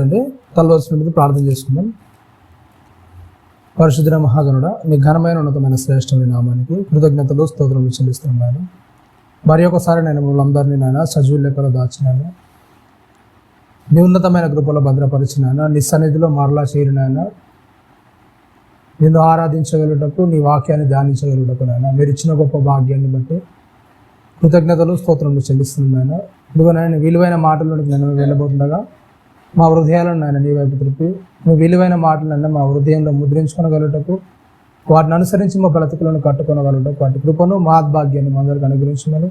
అంటే తలవలసినది ప్రార్థన చేసుకుందాం. పరిశుద్ధ మహాగణుడ, మీ ఘనమైన ఉన్నతమైన శ్రేష్టమైన నామానికి కృతజ్ఞతలు స్తోత్రములు చెల్లిస్తున్నాను. మరి ఒకసారి నేను మిమ్మల్ని అందరినీ నాయన సజీవ లెక్కలో దాచినాను, నీ ఉన్నతమైన కృపలో భద్రపరిచినాను, నీ సన్నిధిలో మరలా చేరినాయన, నిన్ను ఆరాధించగలుగుటకు, నీ వాక్యాన్ని ధ్యానించగలుగుటకు నాయన మీరు ఇచ్చిన గొప్ప భాగ్యాన్ని బట్టి కృతజ్ఞతలు స్తోత్రములు చెల్లిస్తున్నాను. ఇదిగో నాయన విలువైన మాటల్లోకి నేను వెళ్ళబోతుండగా మా హృదయాలను నాయన నీ వైపు తిరిపి నువ్వు విలువైన మాటలన్నా మా హృదయంలో ముద్రించుకోగలుగుటకు, వాటిని అనుసరించి మా బ్రతుకులను కట్టుకోగలుగుటకు వాటి కృపను మహాద్భాగ్యాన్ని మా అందరికి అనుగ్రహించమని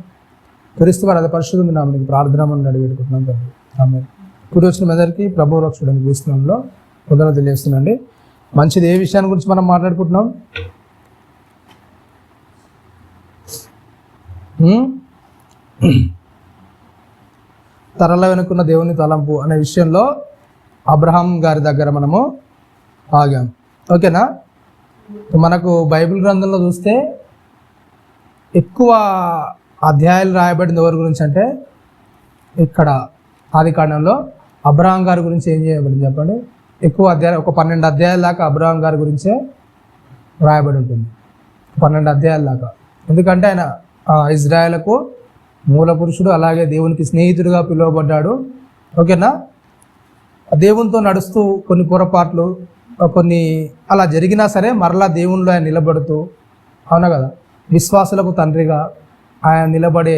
క్రీస్తు వారి పరిశుద్ధ నామమున ప్రార్థనను అడిగిపెట్టుకుంటున్నాం తండ్రి. ఆమేన్. ఇప్పుడు వచ్చిన అందరికీ ప్రభు రక్షకుడైన క్రీస్తునామములో వందనాలు తెలియజేస్తున్నాండి. మంచిది. ఏ విషయాన్ని గురించి మనం మాట్లాడుకుంటున్నాం? తరల వెనుకున్న దేవుని తలంపు అనే విషయంలో అబ్రహాం గారి దగ్గర మనము ఆగాం. ఓకేనా? మనకు బైబిల్ గ్రంథంలో చూస్తే ఎక్కువ అధ్యాయాలు రాయబడింది ఎవరి గురించి అంటే, ఇక్కడ ఆదికాండంలో అబ్రహాం గారి గురించి ఏం చేయబడింది చెప్పండి? ఎక్కువ అధ్యాయాలు, ఒక 12 అధ్యాయాల దాకా అబ్రహాం గారి గురించే రాయబడి ఉంటుంది. 12 అధ్యాయాల దాకా. ఎందుకంటే ఆయన ఇజ్రాయేలుకు మూల పురుషుడు, అలాగే దేవునికి స్నేహితుడిగా పిలువబడ్డాడు. ఓకేనా? దేవునితో నడుస్తూ కొన్ని పొరపాట్లు కొన్ని అలా జరిగినా సరే మరలా దేవునిలో ఆయన నిలబడుతూ, అవునా కదా, విశ్వాసులకు తండ్రిగా ఆయన నిలబడే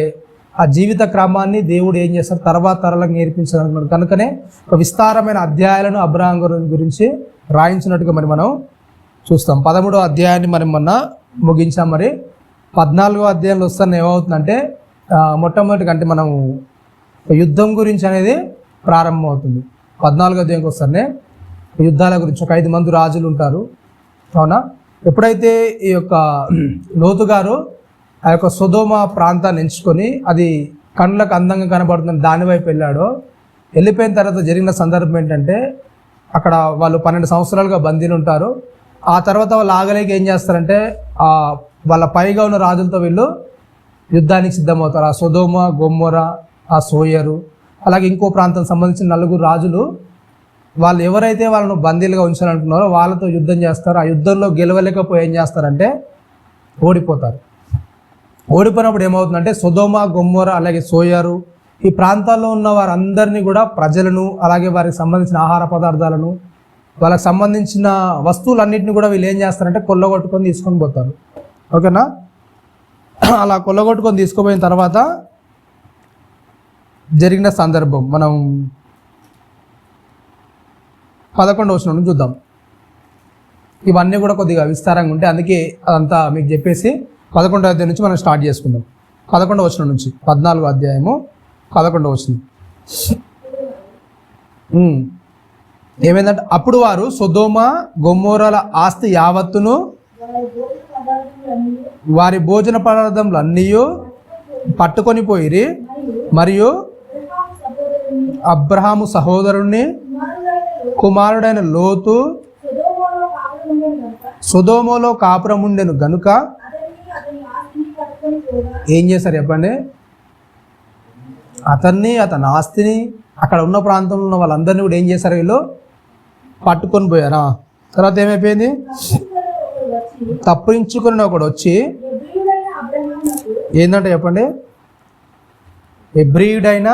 ఆ జీవిత క్రమాన్ని దేవుడు ఏం చేస్తారు తర్వాత తరాలకు నేర్పించాలనుకున్నాడు. కనుకనే ఒక విస్తారమైన అధ్యాయాలను అబ్రహాం గురించి రాయించినట్టుగా మరి మనం చూస్తాం. 13వ అధ్యాయాన్ని మనం మొన్న ముగించాం. మరి 14వ అధ్యాయంలో వస్తాను ఏమవుతుందంటే, మొట్టమొదటిగా అంటే మనం యుద్ధం గురించి అనేది ప్రారంభం అవుతుంది. 14వ అధ్యాయంకి వస్తానే యుద్ధాల గురించి. ఒక 5 మంది రాజులు ఉంటారు, అవునా? ఎప్పుడైతే ఈ యొక్క లోతు గారు ఆ యొక్క సొదొమ ప్రాంతాన్ని ఎంచుకొని అది కళ్ళకు అందంగా కనబడుతున్న దాని వైపు వెళ్ళిపోయిన తర్వాత జరిగిన సందర్భం ఏంటంటే, అక్కడ వాళ్ళు 12 సంవత్సరాలుగా బందీలు ఉంటారు. ఆ తర్వాత వాళ్ళు ఆగలేక ఏం చేస్తారంటే, వాళ్ళ పైగా ఉన్న రాజులతో వీళ్ళు యుద్ధానికి సిద్ధమవుతారు. ఆ సొదొమ, గొమొర్రా, ఆ సోయరు, అలాగే ఇంకో ప్రాంతం సంబంధించిన 4 రాజులు వాళ్ళు ఎవరైతే వాళ్ళను బందీలుగా ఉంచాలనుకున్నారో వాళ్ళతో యుద్ధం చేస్తారు. ఆ యుద్ధంలో గెలవలేకపోయి ఏం చేస్తారంటే ఓడిపోతారు. ఓడిపోయినప్పుడు ఏమవుతుందంటే సొదొమ, గొమొర్రా, అలాగే సోయరు ఈ ప్రాంతాల్లో ఉన్న వారందరినీ కూడా, ప్రజలను, అలాగే వారికి సంబంధించిన ఆహార పదార్థాలను, వాళ్ళకి సంబంధించిన వస్తువులన్నింటినీ కూడా వీళ్ళు ఏం చేస్తారంటే కొల్లగొట్టుకొని తీసుకొని పోతారు. ఓకేనా? అలా కొల్లగొట్టుకొని తీసుకుపోయిన తర్వాత జరిగిన సందర్భం మనం 11వ వచనం నుంచి చూద్దాం. ఇవన్నీ కూడా కొద్దిగా విస్తారంగా ఉంటాయి, అందుకే అదంతా మీకు చెప్పేసి 11వ అధ్యాయం నుంచి మనం స్టార్ట్ చేసుకుందాం. 11వ వచనం నుంచి 14వ అధ్యాయము 11వ వచనం ఏమైందంటే, అప్పుడు వారు సొదొమ, గొమొర్రాల ఆస్తి యావత్తును, వారి భోజన పదార్థములు అన్నీ పట్టుకొని పోయిరి, మరియు అబ్రహాము సహోదరుణ్ణి కుమారుడైన లోతు సొదొమలో కాపురం ఉండెను గనుక ఏం చేశారు చెప్పండి? అతన్ని, అతని ఆస్తిని, అక్కడ ఉన్న ప్రాంతంలో ఉన్న వాళ్ళందరినీ కూడా ఏం చేశారు? వీళ్ళు పట్టుకొని పోయారా? తర్వాత ఏమైపోయింది? తప్పించుకుని ఒకడు వచ్చి ఏంటంటే చెప్పండి, హెబ్రీయుడైన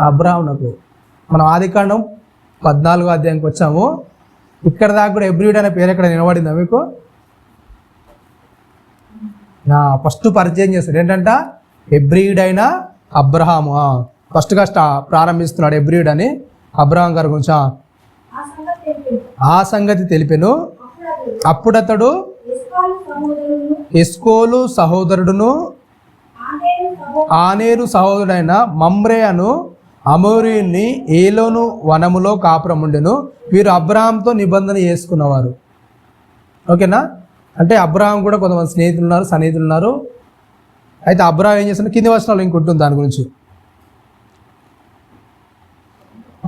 అబ్రాహామునకు. మనం ఆదికాండం 14వ అధ్యాయానికి వచ్చాము. ఇక్కడ దాకా కూడా హెబ్రీయుడు అనే పేరు ఎక్కడ నిలబడిందా మీకు? ఫస్ట్ పరిచయం చేస్తాడు ఏంటంట, హెబ్రీయుడైన అబ్రహాము. ఫస్ట్గా ప్రారంభిస్తున్నాడు హెబ్రీయుడు అని అబ్రహాం గారి గురించి. ఆ సంగతి తెలిపెను. అప్పుడతడు ఎస్కోలు సహోదరుడును ఆనేరు సహోదరుడైన మమ్రే అను అమోరీయుని ఏలోను వనములో కాపురం ఉండెను. వీరు అబ్రహాంతో నిబంధన చేసుకున్నవారు. ఓకేనా? అంటే అబ్రహాం కూడా కొంతమంది స్నేహితులు ఉన్నారు, సన్నిహితులు ఉన్నారు. అయితే అబ్రహాం ఏం చేస్తున్నారు? కింది వచనాలు ఇంకుంటుంది దాని గురించి.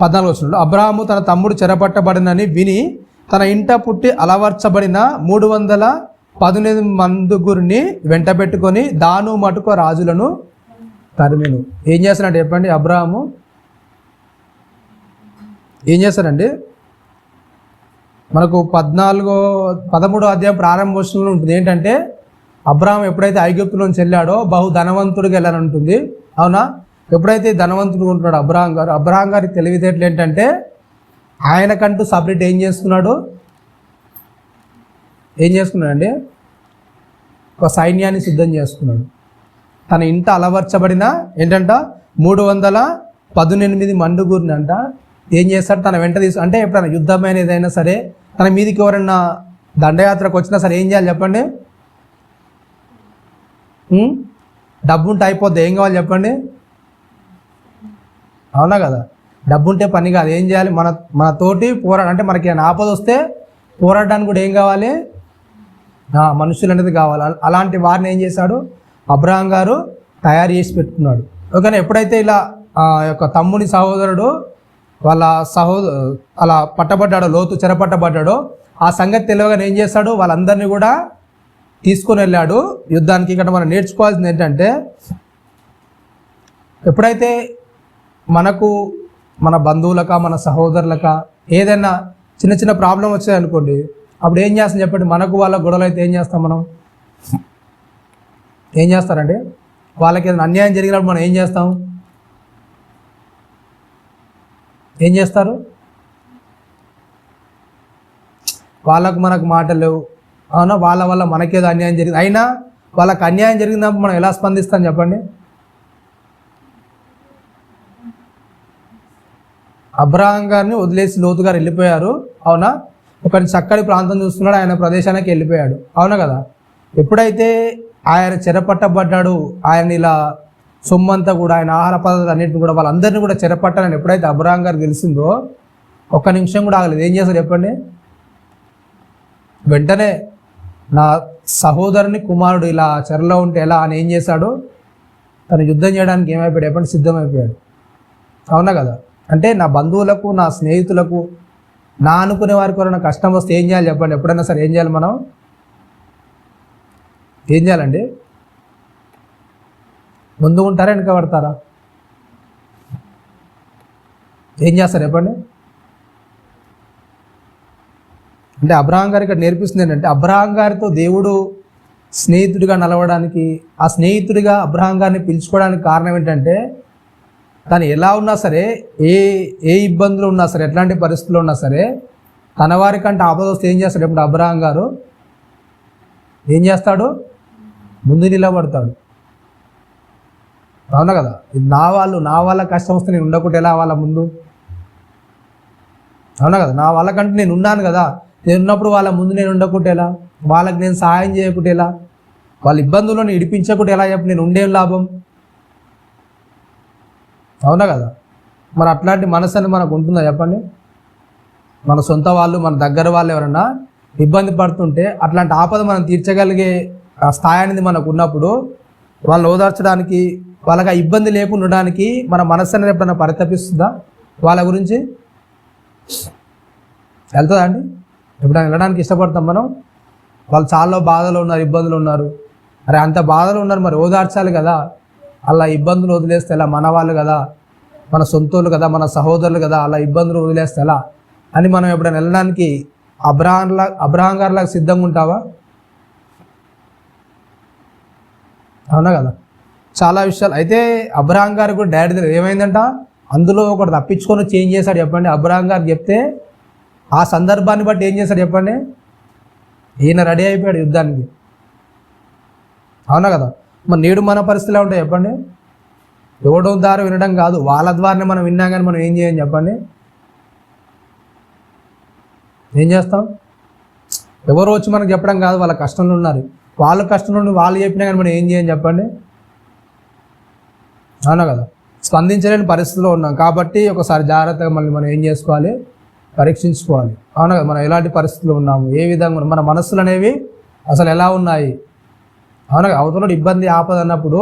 14వ వచనంలో, అబ్రహాము తన తమ్ముడు చెరపట్టబడినని విని తన ఇంట పుట్టి అలవర్చబడిన 318 మందుగురిని వెంట పెట్టుకొని దాను మటుకు రాజులను తరిమెను. ఏం చేస్తున్నాడు చెప్పండి? అబ్రహాము ఏం చేస్తారండి, మనకు 13వ అధ్యాయం ప్రారంభ వచనంలో ఉంటుంది ఏంటంటే, అబ్రహాం ఎప్పుడైతే ఐగుప్తు నుంచి వెళ్ళాడో బహు ధనవంతుడికి వెళ్ళాలని ఉంటుంది. అవునా? ఎప్పుడైతే ధనవంతుడు ఉంటున్నాడు అబ్రహాం గారి తెలివితేటలు ఏంటంటే, ఆయనకంటూ సపరేట్ ఏం చేసుకున్నాడండి, ఒక సైన్యాన్ని సిద్ధం చేసుకున్నాడు. తన ఇంట అలవర్చబడిన ఏంటంట 318 మండుగురిని అంట ఏం చేస్తాడు, తన వెంట అంటే ఎప్పుడైనా యుద్ధమైన ఏదైనా సరే తన మీదికి ఎవరైనా దండయాత్రకు వచ్చినా సరే ఏం చేయాలి చెప్పండి, డబ్బు ఉంటే అయిపోద్ది, ఏం కావాలి చెప్పండి, అవునా కదా? డబ్బు ఉంటే పని కాదు, ఏం చేయాలి, మన తోటి అంటే మనకి ఆపద వస్తే పోరాడడానికి కూడా ఏం కావాలి, మనుషులు అనేది కావాలి. అలాంటి వారిని ఏం చేశాడు అబ్రహాం గారు తయారు చేసి పెట్టుకున్నాడు. ఓకేనా? ఎప్పుడైతే ఇలా యొక్క తమ్ముని సహోదరుడు వాళ్ళ అలా పట్టబడ్డాడో, లోతు చెరపట్టబడ్డాడో, ఆ సంగతి తెలియగానే ఏం చేశాడు, వాళ్ళందరినీ కూడా తీసుకొని వెళ్ళాడు యుద్ధానికి. ఇక్కడ మనం నేర్చుకోవాల్సింది ఏంటంటే, ఎప్పుడైతే మనకు మన బంధువులక మన సహోదరులక ఏదైనా చిన్న చిన్న ప్రాబ్లం వచ్చాయనుకోండి, అప్పుడు ఏం చేస్తాం చెప్పండి, మనకు వాళ్ళ గొడవలు అయితే ఏం చేస్తాం, మనం ఏం చేస్తారండి, వాళ్ళకి ఏదైనా అన్యాయం జరిగినప్పుడు మనం ఏం చేస్తారు, వాళ్ళకు మనకు మాటలు లేవు, అవునా? వాళ్ళ వల్ల మనకేదో అన్యాయం జరిగింది, అయినా వాళ్ళకి అన్యాయం జరిగినప్పుడు మనం ఎలా స్పందిస్తాం చెప్పండి. అబ్రహాం గారిని వదిలేసి లోతు గారు వెళ్ళిపోయారు, అవునా? ఒక చక్కటి ప్రాంతం చూస్తున్నాడు, ఆయన ప్రదేశానికి వెళ్ళిపోయాడు, అవునా కదా? ఎప్పుడైతే ఆయన చెరపట్టబడ్డాడు, ఆయన ఇలా సొమ్మంతా కూడా, ఆయన ఆహార పదార్థాలు అన్నింటిని కూడా, వాళ్ళందరినీ కూడా చెరపట్టాలని ఎప్పుడైతే అబ్రహాం గారు తెలిసిందో ఒక్క నిమిషం కూడా ఆగలేదు. ఏం చేస్తారు చెప్పండి, వెంటనే నా సహోదరుని కుమారుడు ఇలా చెరలో ఉంటే ఎలా అని ఏం చేశాడు, తను యుద్ధం చేయడానికి ఏమైపోయాడు చెప్పండి, సిద్ధమైపోయాడు, అవునా కదా? అంటే నా బంధువులకు, నా స్నేహితులకు, నా అనుకునే వారికి ఎవరైనా కష్టం వస్తే ఏం చేయాలి చెప్పండి, ఎప్పుడైనా సరే ఏం చేయాలి, మనం ఏం చేయాలండి, ముందు ఉంటారా వెనక పడతారా, ఏం చేస్తారు చెప్పండి. అంటే అబ్రహాం గారు ఇక్కడ నేర్పిస్తుంది ఏంటంటే, అబ్రహాం గారితో దేవుడు స్నేహితుడిగా నలవడానికి, ఆ స్నేహితుడిగా అబ్రహాం గారిని పిలుచుకోవడానికి కారణం ఏంటంటే, తను ఎలా ఉన్నా సరే, ఏ ఇబ్బందులు ఉన్నా సరే, ఎట్లాంటి పరిస్థితుల్లో ఉన్నా సరే, తన వారికంటే ఆపద వస్తే ఏం చేస్తాడు ఇప్పుడు అబ్రహాం గారు, ఏం చేస్తాడు, ముందు నిలబడతాడు, అవునా కదా? నా వాళ్ళ కష్టం వస్తే నేను ఉండకుంటే ఎలా, వాళ్ళ ముందు, అవునా కదా? నా వాళ్ళకంటే నేను ఉన్నాను కదా, నేను ఉన్నప్పుడు వాళ్ళ ముందు నేను ఉండకుంటే ఎలా, వాళ్ళకి నేను సహాయం చేయకుంటే ఎలా, వాళ్ళ ఇబ్బందుల్లో నేను ఇడిపించకుంటే ఎలా చెప్పి నేను ఉండేం లాభం, అవునా కదా? మరి అట్లాంటి మనసు మనకు ఉంటుందా చెప్పండి. మన సొంత వాళ్ళు, మన దగ్గర వాళ్ళు ఎవరన్నా ఇబ్బంది పడుతుంటే అట్లాంటి ఆపద మనం తీర్చగలిగే ఆ స్థాయి అనేది మనకు ఉన్నప్పుడు వాళ్ళని ఓదార్చడానికి, వాళ్ళకి ఆ ఇబ్బంది లేకుండా ఉండడానికి మన మనసు అనేది ఎప్పుడైనా పరితపిస్తుందా వాళ్ళ గురించి? వెళ్తుందా అండి? ఎప్పుడైనా వెళ్ళడానికి ఇష్టపడతాం మనం? వాళ్ళు చాలా బాధలు ఉన్నారు, ఇబ్బందులు ఉన్నారు, అరే అంత బాధలు ఉన్నారు, మరి ఓదార్చాలి కదా. అలా ఇబ్బందులు వదిలేస్తే ఎలా, మన వాళ్ళు కదా, మన సొంతోళ్ళు కదా, మన సహోదరులు కదా, అలా ఇబ్బందులు వదిలేస్తే ఎలా అని మనం ఎప్పుడైనా వెళ్ళడానికి అబ్రహాం గారిలాగా సిద్ధంగా ఉంటావా? అవునా కదా? చాలా విషయాలు అయితే అబ్రహాం గారు కూడా డాడీ ఏమైందంట, అందులో ఒకటి తప్పించుకొని చేంజ్ చేశాడు చెప్పండి. అబ్రహాం గారు చెప్తే ఆ సందర్భాన్ని బట్టి ఏం చేశాడు చెప్పండి, ఈయన రెడీ అయిపోయాడు యుద్ధానికి, అవునా కదా? మరి నేడు మన పరిస్థితిలో ఉంటాయి చెప్పండి. ఎవడో ద్వారా వినడం కాదు, వాళ్ళ ద్వారానే మనం విన్నా కానీ మనం ఏం చేయం చెప్పండి, ఏం చేస్తాం? ఎవరు వచ్చి మనకు చెప్పడం కాదు, వాళ్ళ కష్టంలో ఉన్నారు, వాళ్ళ కష్టంలో ఉండి వాళ్ళు చెప్పినా కానీ మనం ఏం చేయం చెప్పండి, అవునా కదా? స్పందించలేని పరిస్థితిలో ఉన్నాం కాబట్టి ఒకసారి జాగ్రత్తగా మనం ఏం చేసుకోవాలి, పరీక్షించుకోవాలి, అవునా కదా? మనం ఎలాంటి పరిస్థితుల్లో ఉన్నాము, ఏ విధంగా మన మనస్సులు అనేవి అసలు ఎలా ఉన్నాయి, అవునా? అవతల ఇబ్బంది ఆపద అన్నప్పుడు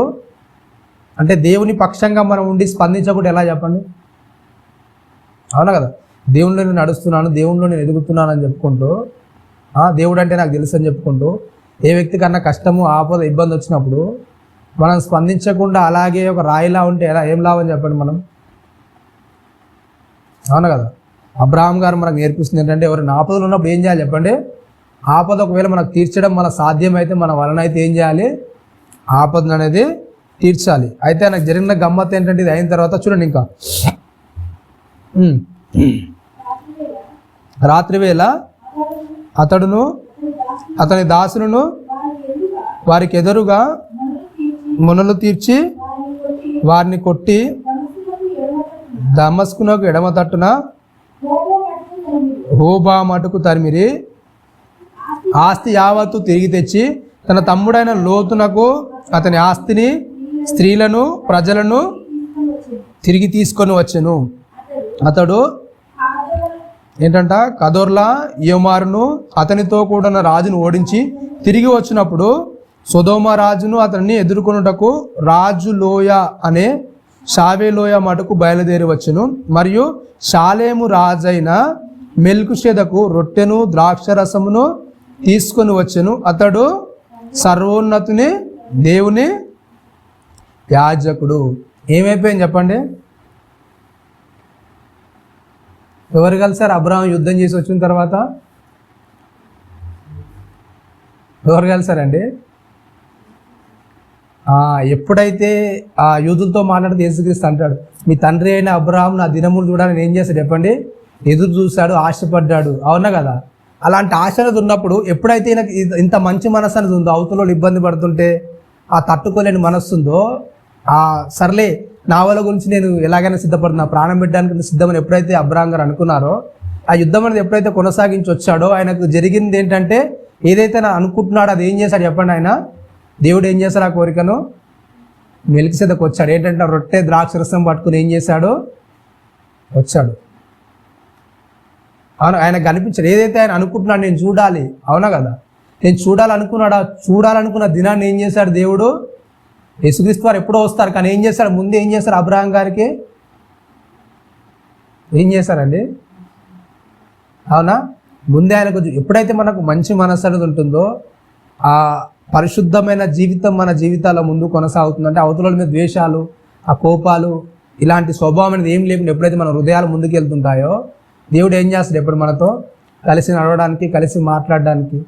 అంటే దేవుని పక్షంగా మనం ఉండి స్పందించకుండా ఎలా చెప్పండి, అవునా కదా? దేవుళ్ళు నేను నడుస్తున్నాను, దేవుళ్ళు నేను ఎదుగుతున్నాను అని చెప్పుకుంటూ, దేవుడు అంటే నాకు తెలుసు అని చెప్పుకుంటూ, ఏ వ్యక్తి కన్నా కష్టము ఆపద ఇబ్బంది వచ్చినప్పుడు మనం స్పందించకుండా అలాగే ఒక రాయిలా ఉంటే ఎలా, ఏం లాభం చెప్పండి మనం, అవునా కదా? అబ్రహాం గారు మనకు నేర్పిస్తుంది ఏంటంటే, ఎవరైనా ఆపదలు ఉన్నప్పుడు ఏం చేయాలి చెప్పండి? ఆపద ఒకవేళ మనకు తీర్చడం మన సాధ్యమైతే మన వలన అయితే ఏం చేయాలి? ఆపదను అనేది తీర్చాలి. అయితే నాకు జరిగిన గమ్మత్ ఏంటంటే, ఇది అయిన తర్వాత చూడండి, ఇంకా రాత్రివేళ అతడును అతని దాసులను వారికి ఎదురుగా మునలు తీర్చి వారిని కొట్టి దమస్కునకు ఎడమ తట్టున హోబా మటుకు తరిమిరి. ఆస్తి యావత్తు తిరిగి తెచ్చి తన తమ్ముడైన లోతునకు అతని ఆస్తిని, స్త్రీలను, ప్రజలను తిరిగి తీసుకొని వచ్చెను. అతడు ఏంటంట, కదోర్లా యోమారును అతనితో కూడిన రాజును ఓడించి తిరిగి వచ్చినప్పుడు సొదొమ రాజును అతన్ని ఎదుర్కొనుటకు రాజు లోయ అనే షావే లోయ మటుకు బయలుదేరి వచ్చెను. మరియు షాలేము రాజైన మెల్కిషెదకు రొట్టెను ద్రాక్షరసమును తీసుకొని వచ్చెను. అతడు సర్వోన్నతుని దేవుని యాజకుడు. ఏమైపోయింది చెప్పండి? ఎవరు కలిసారు అబ్రహాం యుద్ధం చేసి వచ్చిన తర్వాత? ఎవరు కలిసారండి? ఎప్పుడైతే ఆ యూదులతో మాట్లాడితే యేసుక్రీస్తు అంటాడు, మీ తండ్రి అయిన అబ్రహాం నా దినములు చూడాలని ఏం చేస్తాడు చెప్పండి? ఎదురు చూశాడు, ఆశపడ్డాడు. అవునా కదా? అలాంటి ఆశ అనేది ఉన్నప్పుడు ఎప్పుడైతే నాకు ఇంత మంచి మనసు అనేది ఉందో, అవతల ఇబ్బంది పడుతుంటే ఆ తట్టుకోలేని మనస్సు ఉందో, సర్లే నా వాళ్ళ గురించి నేను ఎలాగైనా సిద్ధపడుతున్నా, ప్రాణం పెట్టడానికి సిద్ధమని ఎప్పుడైతే అబ్రహాం గారు అనుకున్నారో, ఆ యుద్ధం అనేది ఎప్పుడైతే కొనసాగించి వచ్చాడో, ఆయనకు జరిగింది ఏంటంటే, ఏదైతే అనుకుంటున్నాడో అది ఏం చేశాడు చెప్పండి? ఆయన దేవుడు ఏం చేశాడు? ఆ కోరికను మెల్కిసెదకు వచ్చాడు. ఏంటంటే రొట్టె ద్రాక్షరసం పట్టుకుని ఏం చేశాడు? వచ్చాడు. అవును, ఆయనకు కనిపించాడు. ఏదైతే ఆయన అనుకుంటున్నాడు, నేను చూడాలి, అవునా కదా, నేను చూడాలనుకున్నాడు. చూడాలనుకున్న దినాన్ని ఏం చేశాడు దేవుడు? యేసుక్రీస్తు వారు ఎప్పుడో వస్తారు, కానీ ఏం చేశాడు? ముందు ఏం చేశారు? అబ్రహాం గారికి ఏం చేశారండి? అవునా, ముందే ఆయనకు ఎప్పుడైతే మనకు మంచి మనసు అనేది ఉంటుందో, ఆ పరిశుద్ధమైన జీవితం మన జీవితాల ముందు కొనసాగుతుందంటే, అవతల మీద ద్వేషాలు, ఆ కోపాలు, ఇలాంటి స్వభావం అనేది ఏం లేకుండా ఎప్పుడైతే మన హృదయాలు ముందుకు వెళ్తుంటాయో, దేవుడు ఏం చేస్తాడు? ఎప్పుడు మనతో కలిసి నడవడానికి, కలిసి మాట్లాడడానికి,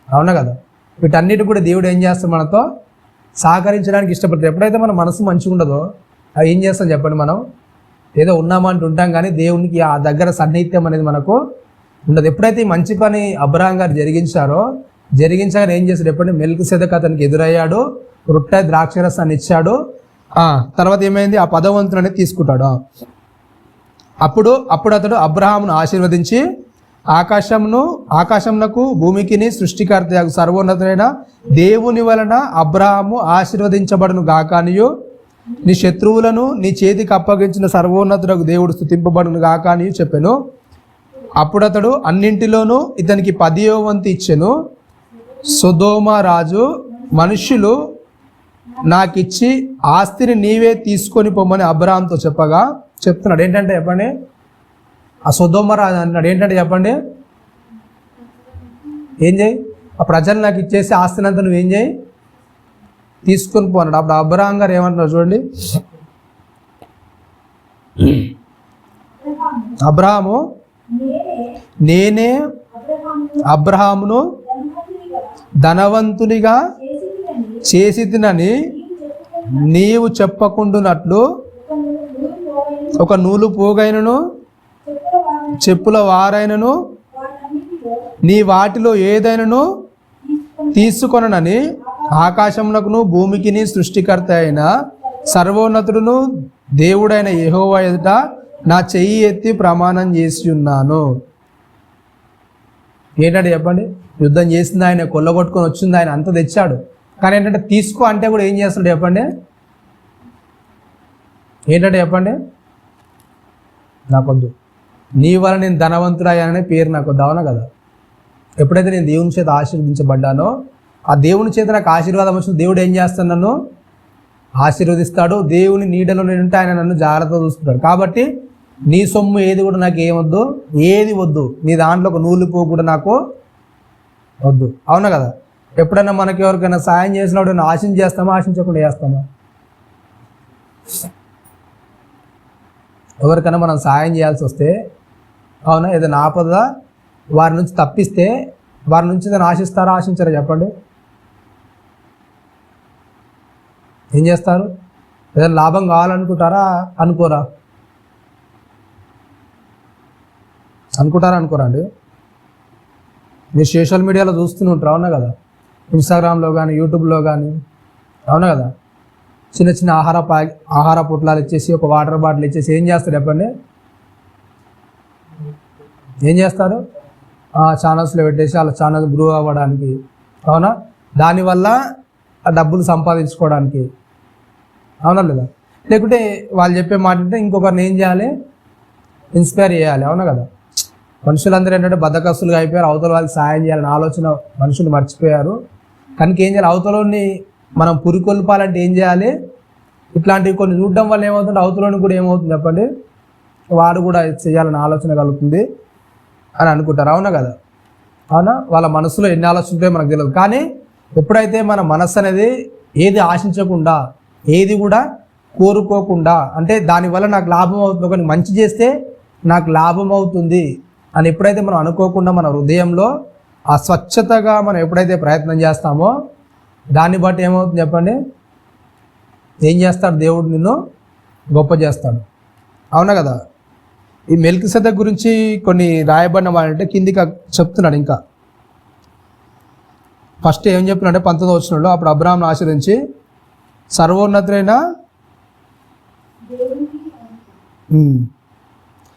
అవునా కదా, వీటన్నిటి కూడా దేవుడు ఏం చేస్తాడు? మనతో సహకరించడానికి ఇష్టపడతాడు. ఎప్పుడైతే మన మనసు మంచిగా ఉండదో అవి ఏం చేస్తాం చెప్పండి? మనం ఏదో ఉన్నామంటూ ఉంటాం, కానీ దేవునికి ఆ దగ్గర సన్నిహిత్యం అనేది మనకు ఉండదు. ఎప్పుడైతే ఈ మంచి పని అబ్రహాం గారు జరిగించగానే ఏం చేశాడు? ఎప్పుడైతే మెల్కిసెదకు అతనికి ఎదురయ్యాడు, రొట్టె ద్రాక్షరసాన్ని ఇచ్చాడు. తర్వాత ఏమైంది? ఆ పదవంతుని అనేది తీసుకుంటాడు. అప్పుడు అతడు అబ్రహామును ఆశీర్వదించి ఆకాశమునకు భూమికిని సృష్టికర్త సర్వోన్నతుడైన దేవుని వలన అబ్రహాము ఆశీర్వదించబడును గాకానియు, నీ శత్రువులను నీ చేతికి అప్పగించిన సర్వోన్నతుడకు దేవుడు స్తుతింపబడును గాకానియు చెప్పెను. అప్పుడు అతడు అన్నింటిలోనూ ఇతనికి 10వ వంతు ఇచ్చెను. సొదొమ రాజు మనుష్యులు నాకిచ్చి ఆస్తిని నీవే తీసుకొని పొమ్మని అబ్రహాంతో చెప్తున్నాడు. ఏంటంటే చెప్పండి? ఆ సొదొమ రాజు అన్నాడు ఏంటంటే చెప్పండి? ఏం చేయి? ఆ ప్రజలు నాకు ఇచ్చేసి ఆస్తిని అంతా నువ్వేం చేయి? తీసుకొని పోన్నాడు. అప్పుడు అబ్రహాం గారు ఏమంటున్నారు చూడండి. అబ్రహాము, నేనే అబ్రహామును ధనవంతునిగా చేసి తినని నీవు చెప్పకుండునట్లు ఒక నూలు పోగైనను చెప్పుల వారైనను నీ వాటిలో ఏదైనాను తీసుకొనని ఆకాశమునకును భూమికిని సృష్టికర్త అయిన సర్వోన్నతుడును దేవుడైన యెహోవా ఎదుట నా చెయ్యి ఎత్తి ప్రమాణం చేసి ఉన్నాను. ఏంటంటే చెప్పండి? యుద్ధం చేసింది ఆయన, కొల్లగొట్టుకొని వచ్చింది ఆయన, అంత తెచ్చాడు. కానీ ఏంటంటే తీసుకో అంటే కూడా ఏం చేస్తాడు చెప్పండి? ఏంటంటే చెప్పండి? నాకొద్దు, నీ వల్ల నేను ధనవంతుడయ్యాననే పేరు నాకొద్దు, అవునా కదా? ఎప్పుడైతే నేను దేవుని చేత ఆశీర్వదించబడ్డానో, ఆ దేవుని చేత నాకు ఆశీర్వాదం వచ్చిన దేవుడు ఏం చేస్తాడు? నన్ను ఆశీర్వదిస్తాడు. దేవుని నీడలో నేనుంటే ఆయన నన్ను జాగ్రత్తగా చూసుకుంటాడు. కాబట్టి నీ సొమ్ము ఏది కూడా నాకు ఏమొద్దు, ఏది వద్దు, నీ దాంట్లో ఒక నూలు పో కూడా నాకు వద్దు, అవునా కదా? ఎప్పుడైనా మనకి ఎవరికైనా సాయం చేసినప్పుడు ఆశించేస్తామా, ఆశించకుండా చేస్తామా? ఎవరికైనా మనం సాయం చేయాల్సి వస్తే అవునా? ఏదైనా ఆపద వారి నుంచి తప్పిస్తే వారి నుంచి ఏదైనా ఆశిస్తారా, ఆశించారా చెప్పండి? ఏం చేస్తారు? ఏదైనా లాభం కావాలనుకుంటారా, అనుకోరా? అనుకోరా అండి? మీరు సోషల్ మీడియాలో చూస్తూనే ఉంటారు, అవునా కదా? ఇన్స్టాగ్రామ్లో కానీ యూట్యూబ్లో కానీ, అవునా కదా? చిన్న చిన్న ఆహార పొట్లాలు ఇచ్చేసి ఒక వాటర్ బాటిల్ ఇచ్చేసి ఏం చేస్తారు చెప్పండి? ఏం చేస్తారు? ఛానల్స్లో పెట్టేసి వాళ్ళ ఛానల్ గ్రో అవ్వడానికి, అవునా? దానివల్ల డబ్బులు సంపాదించుకోవడానికి, అవునా లేదా? లేకుంటే వాళ్ళు చెప్పే మాట అంటే ఇంకొకరిని ఏం చేయాలి? ఇన్స్పైర్ చేయాలి, అవునా కదా? మనుషులందరూ ఏంటంటే బద్దకస్తులుగా అయిపోయారు. అవతల వాళ్ళకి సాయం చేయాలని ఆలోచన మనుషులు మర్చిపోయారు. కనుక ఏం చేయాలి? అవతలని మనం పురికొల్పాలంటే ఏం చేయాలి? ఇట్లాంటివి కొన్ని చూడడం వల్ల ఏమవుతుంది? అవతలని కూడా ఏమవుతుంది చెప్పండి? వాడు కూడా చేయాలని ఆలోచన కలుగుతుంది అని అనుకుంటారు, అవునా కదా? అవునా? వాళ్ళ మనసులో ఎన్ని ఆలోచనలు ఉంటాయో మనకు తెలియదు. కానీ ఎప్పుడైతే మన మనస్సు అనేది ఏది ఆశించకుండా, ఏది కూడా కోరుకోకుండా, అంటే దానివల్ల నాకు లాభం అవుతుంది, కానీ మంచి చేస్తే నాకు లాభం అవుతుంది అని ఎప్పుడైతే మనం అనుకోకుండా మన హృదయంలో ఆ స్వచ్ఛతగా మనం ఎప్పుడైతే ప్రయత్నం చేస్తామో దాన్ని బట్టి ఏమవుతుంది చెప్పండి? ఏం చేస్తాడు? దేవుడు నిన్ను గొప్ప చేస్తాడు, అవునా కదా? ఈ మెల్కిసెదెకు గురించి కొన్ని రాయబడిన వాళ్ళంటే కిందికి చెప్తున్నాడు. ఇంకా ఫస్ట్ ఏం చెప్తున్నాడంటే 19వ వచనంలో, అప్పుడు అబ్రాహాంను ఆశీర్వదించి సర్వోన్నతులైన,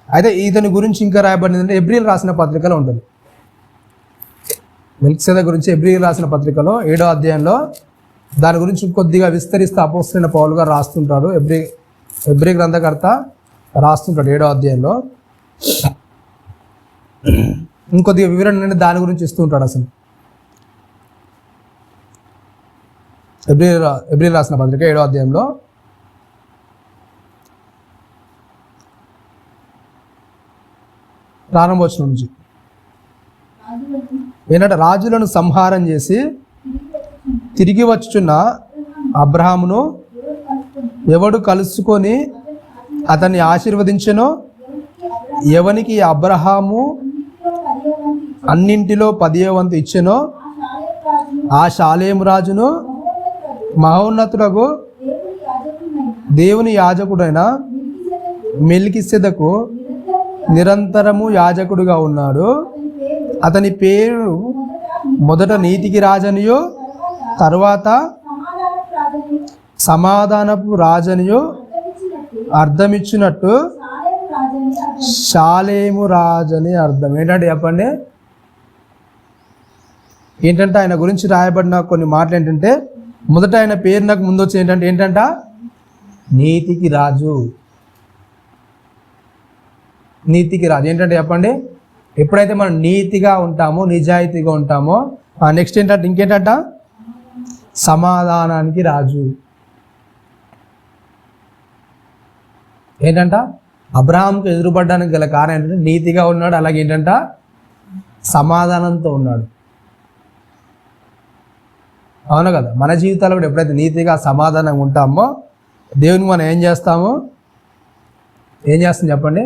అయితే ఇతని గురించి ఇంకా రాయబడింది అంటే హెబ్రీయులు రాసిన పత్రికలో ఉంటుంది. మెల్కిసెదెకు గురించి హెబ్రీయులు రాసిన పత్రికలో 7వ అధ్యాయంలో దాని గురించి కొద్దిగా విస్తరిస్తూ అపోస్తలుడైన పౌలు గారు రాస్తుంటారు. హెబ్రీ గ్రంథకర్త రాస్తుంటాడు 7వ అధ్యాయంలో. ఇంకొద్దిగా వివరణ దాని గురించి ఇస్తూ ఉంటాడు. అసలు హెబ్రీయులు రాసిన పత్రిక 7వ అధ్యాయంలో ప్రారంభోచనం నుంచి ఏంటంటే, రాజులను సంహారం చేసి తిరిగి వచ్చుచున్న అబ్రహామును ఎవడు కలుసుకొని అతన్ని ఆశీర్వదించెనో, ఎవనికి అబ్రహాము అన్నింటిలో 10వ వంతు ఇచ్చెనో, ఆ షాలేము రాజును మహోన్నతుడగు దేవుని యాజకుడైన మెల్కిసెదెకు నిరంతరము యాజకుడుగా ఉన్నాడు. అతని పేరు మొదట నీతికి రాజనియో, తర్వాత సమాధానపు రాజనియో అర్థమిచ్చినట్టు షాలేము రాజని అర్థం. ఏంటంటే చెప్పండి? ఏంటంటే ఆయన గురించి రాయబడిన కొన్ని మాటలు ఏంటంటే, మొదట ఆయన పేరు నాకు ముందు వచ్చి ఏంటంట నీతికి రాజు. నీతికి రాజు ఏంటంటే చెప్పండి? ఎప్పుడైతే మనం నీతిగా ఉంటామో, నిజాయితీగా ఉంటామో, నెక్స్ట్ ఏంటంటే ఇంకేంటంట? సమాధానానికి రాజు. ఏంటంట? అబ్రహాంకు ఎదురుపడడానికి గల కారణం ఏంటంటే నీతిగా ఉన్నాడు, అలాగే ఏంటంట సమాధానంతో ఉన్నాడు, అవును కదా? మన జీవితాల్లో కూడా ఎప్పుడైతే నీతిగా సమాధానంగా ఉంటామో దేవునికి మనం ఏం చేస్తాం చెప్పండి?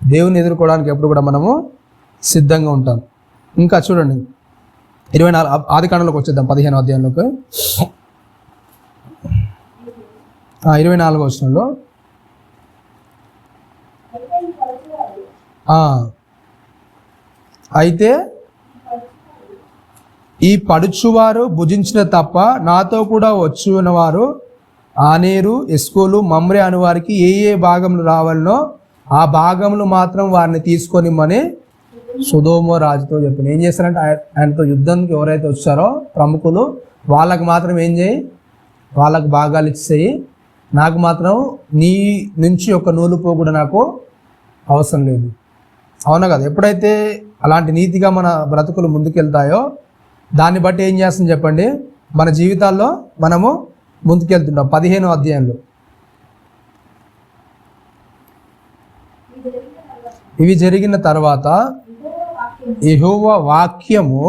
దేవుని ఎదుర్కోవడానికి ఎప్పుడు కూడా మనము సిద్ధంగా ఉంటాం. ఇంకా చూడండి 24 ఆదికాండంలోకి వచ్చేద్దాం, 15వ అధ్యాయంలోకి. 24వ వచనంలో అయితే ఈ పడుచువారు భుజించిన తప్ప నాతో కూడా వచ్చున్నవారు ఆనేరు, ఎస్కోలు, మమ్రే అను వారికి ఏ భాగములు రావాలనో ఆ భాగములు మాత్రం వారిని తీసుకొనిమ్మని సొదొమ రాజుతో చెప్పింది. ఏం చేస్తారంటే ఆయనతో యుద్ధానికి ఎవరైతే వచ్చారో ప్రముఖులు, వాళ్ళకు మాత్రం ఏం చేయి, వాళ్ళకు భాగాలు ఇచ్చేయి, నాకు మాత్రం నీ నుంచి ఒక నూలుపో కూడా నాకు అవసరం లేదు, అవునా కదా? ఎప్పుడైతే అలాంటి నీతిగా మన బ్రతుకులు ముందుకెళ్తాయో దాన్ని బట్టి ఏం చేస్తుంది చెప్పండి? మన జీవితాల్లో మనము ముందుకెళ్తుంటాం. 15వ అధ్యాయంలో ఇవి జరిగిన తర్వాత యెహోవా వాక్యము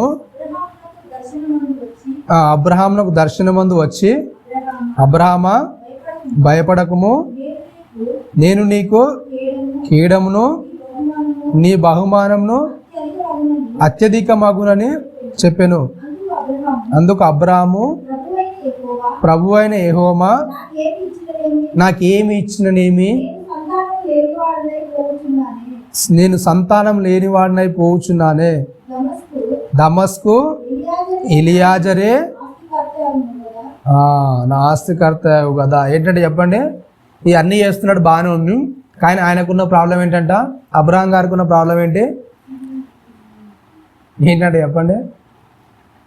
అబ్రహామునకు దర్శనమందు వచ్చి, అబ్రహామా భయపడకము, నేను నీకు కీడమును నీ బహుమానంను అత్యధిక మగునని చెప్పెను. అందుకు అబ్రాము, ప్రభు అయిన యెహోవా నాకేమి ఇచ్చిననేమి, నేను సంతానం లేనివాడినై పోవుచున్నానే. దమస్కు ఎలియాజరే నా ఆస్తికర్త కదా. ఏంటంటే చెప్పండి, ఇవన్నీ చేస్తున్నాడు బాగానే ఉంది, కానీ ఆయనకున్న ప్రాబ్లం ఏంటంట, అబ్రహాం గారికి ఉన్న ప్రాబ్లం ఏంటంటే చెప్పండి.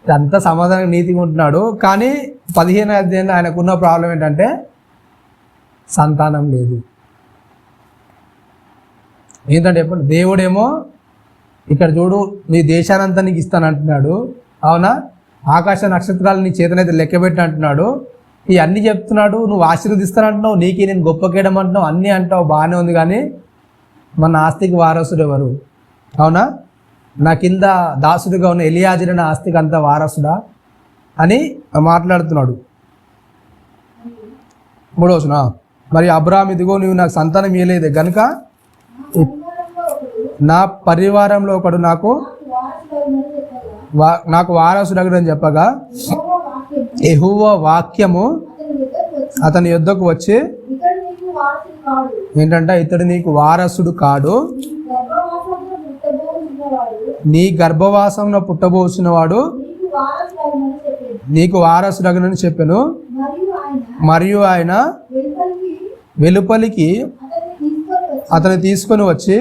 అంతా సమాధానం నీతిగా ఉంటున్నాడు, కానీ 15వ అధ్యాయంలో ఆయనకున్న ప్రాబ్లం ఏంటంటే సంతానం లేదు. ఏంటంటే చెప్పండి, దేవుడేమో ఇక్కడ చూడు నీ దేశానంతా నీకు ఇస్తానంటున్నాడు, అవునా, ఆకాశ నక్షత్రాలు నీ చేతనైతే లెక్కబెట్టి అంటున్నాడు, ఇవన్నీ చెప్తున్నాడు, నువ్వు ఆశీర్వదిస్తానంటున్నావు, నీకే నేను గొప్ప కేయడం అంటున్నావు, అన్నీ అంటావు బాగానే ఉంది, కానీ మన ఆస్తికి వారసుడు ఎవరు? అవునా, నా కింద దాసుడిగా ఉన్న ఎలియాజరు నా ఆస్తికి అంత వారసుడా అని మాట్లాడుతున్నాడు. 3వ వచనం, మరి అబ్రాహాము ఇదిగో నీవు నాకు సంతానం ఇవ్వలేదు గనుక నా పరివారంలో ఒకడు నాకు వారసుడని చెప్పగా యెహోవా వాక్యము అతని యొద్దకు వచ్చి ఏంటంటే, ఇతడు నీకు వారసుడు కాడు, నీ గర్భవాసంలో పుట్టబోసిన వాడు నీకు వారసుడని చెప్పాను. మరియు ఆయన వెలుపలికి అతను తీసుకొని వచ్చి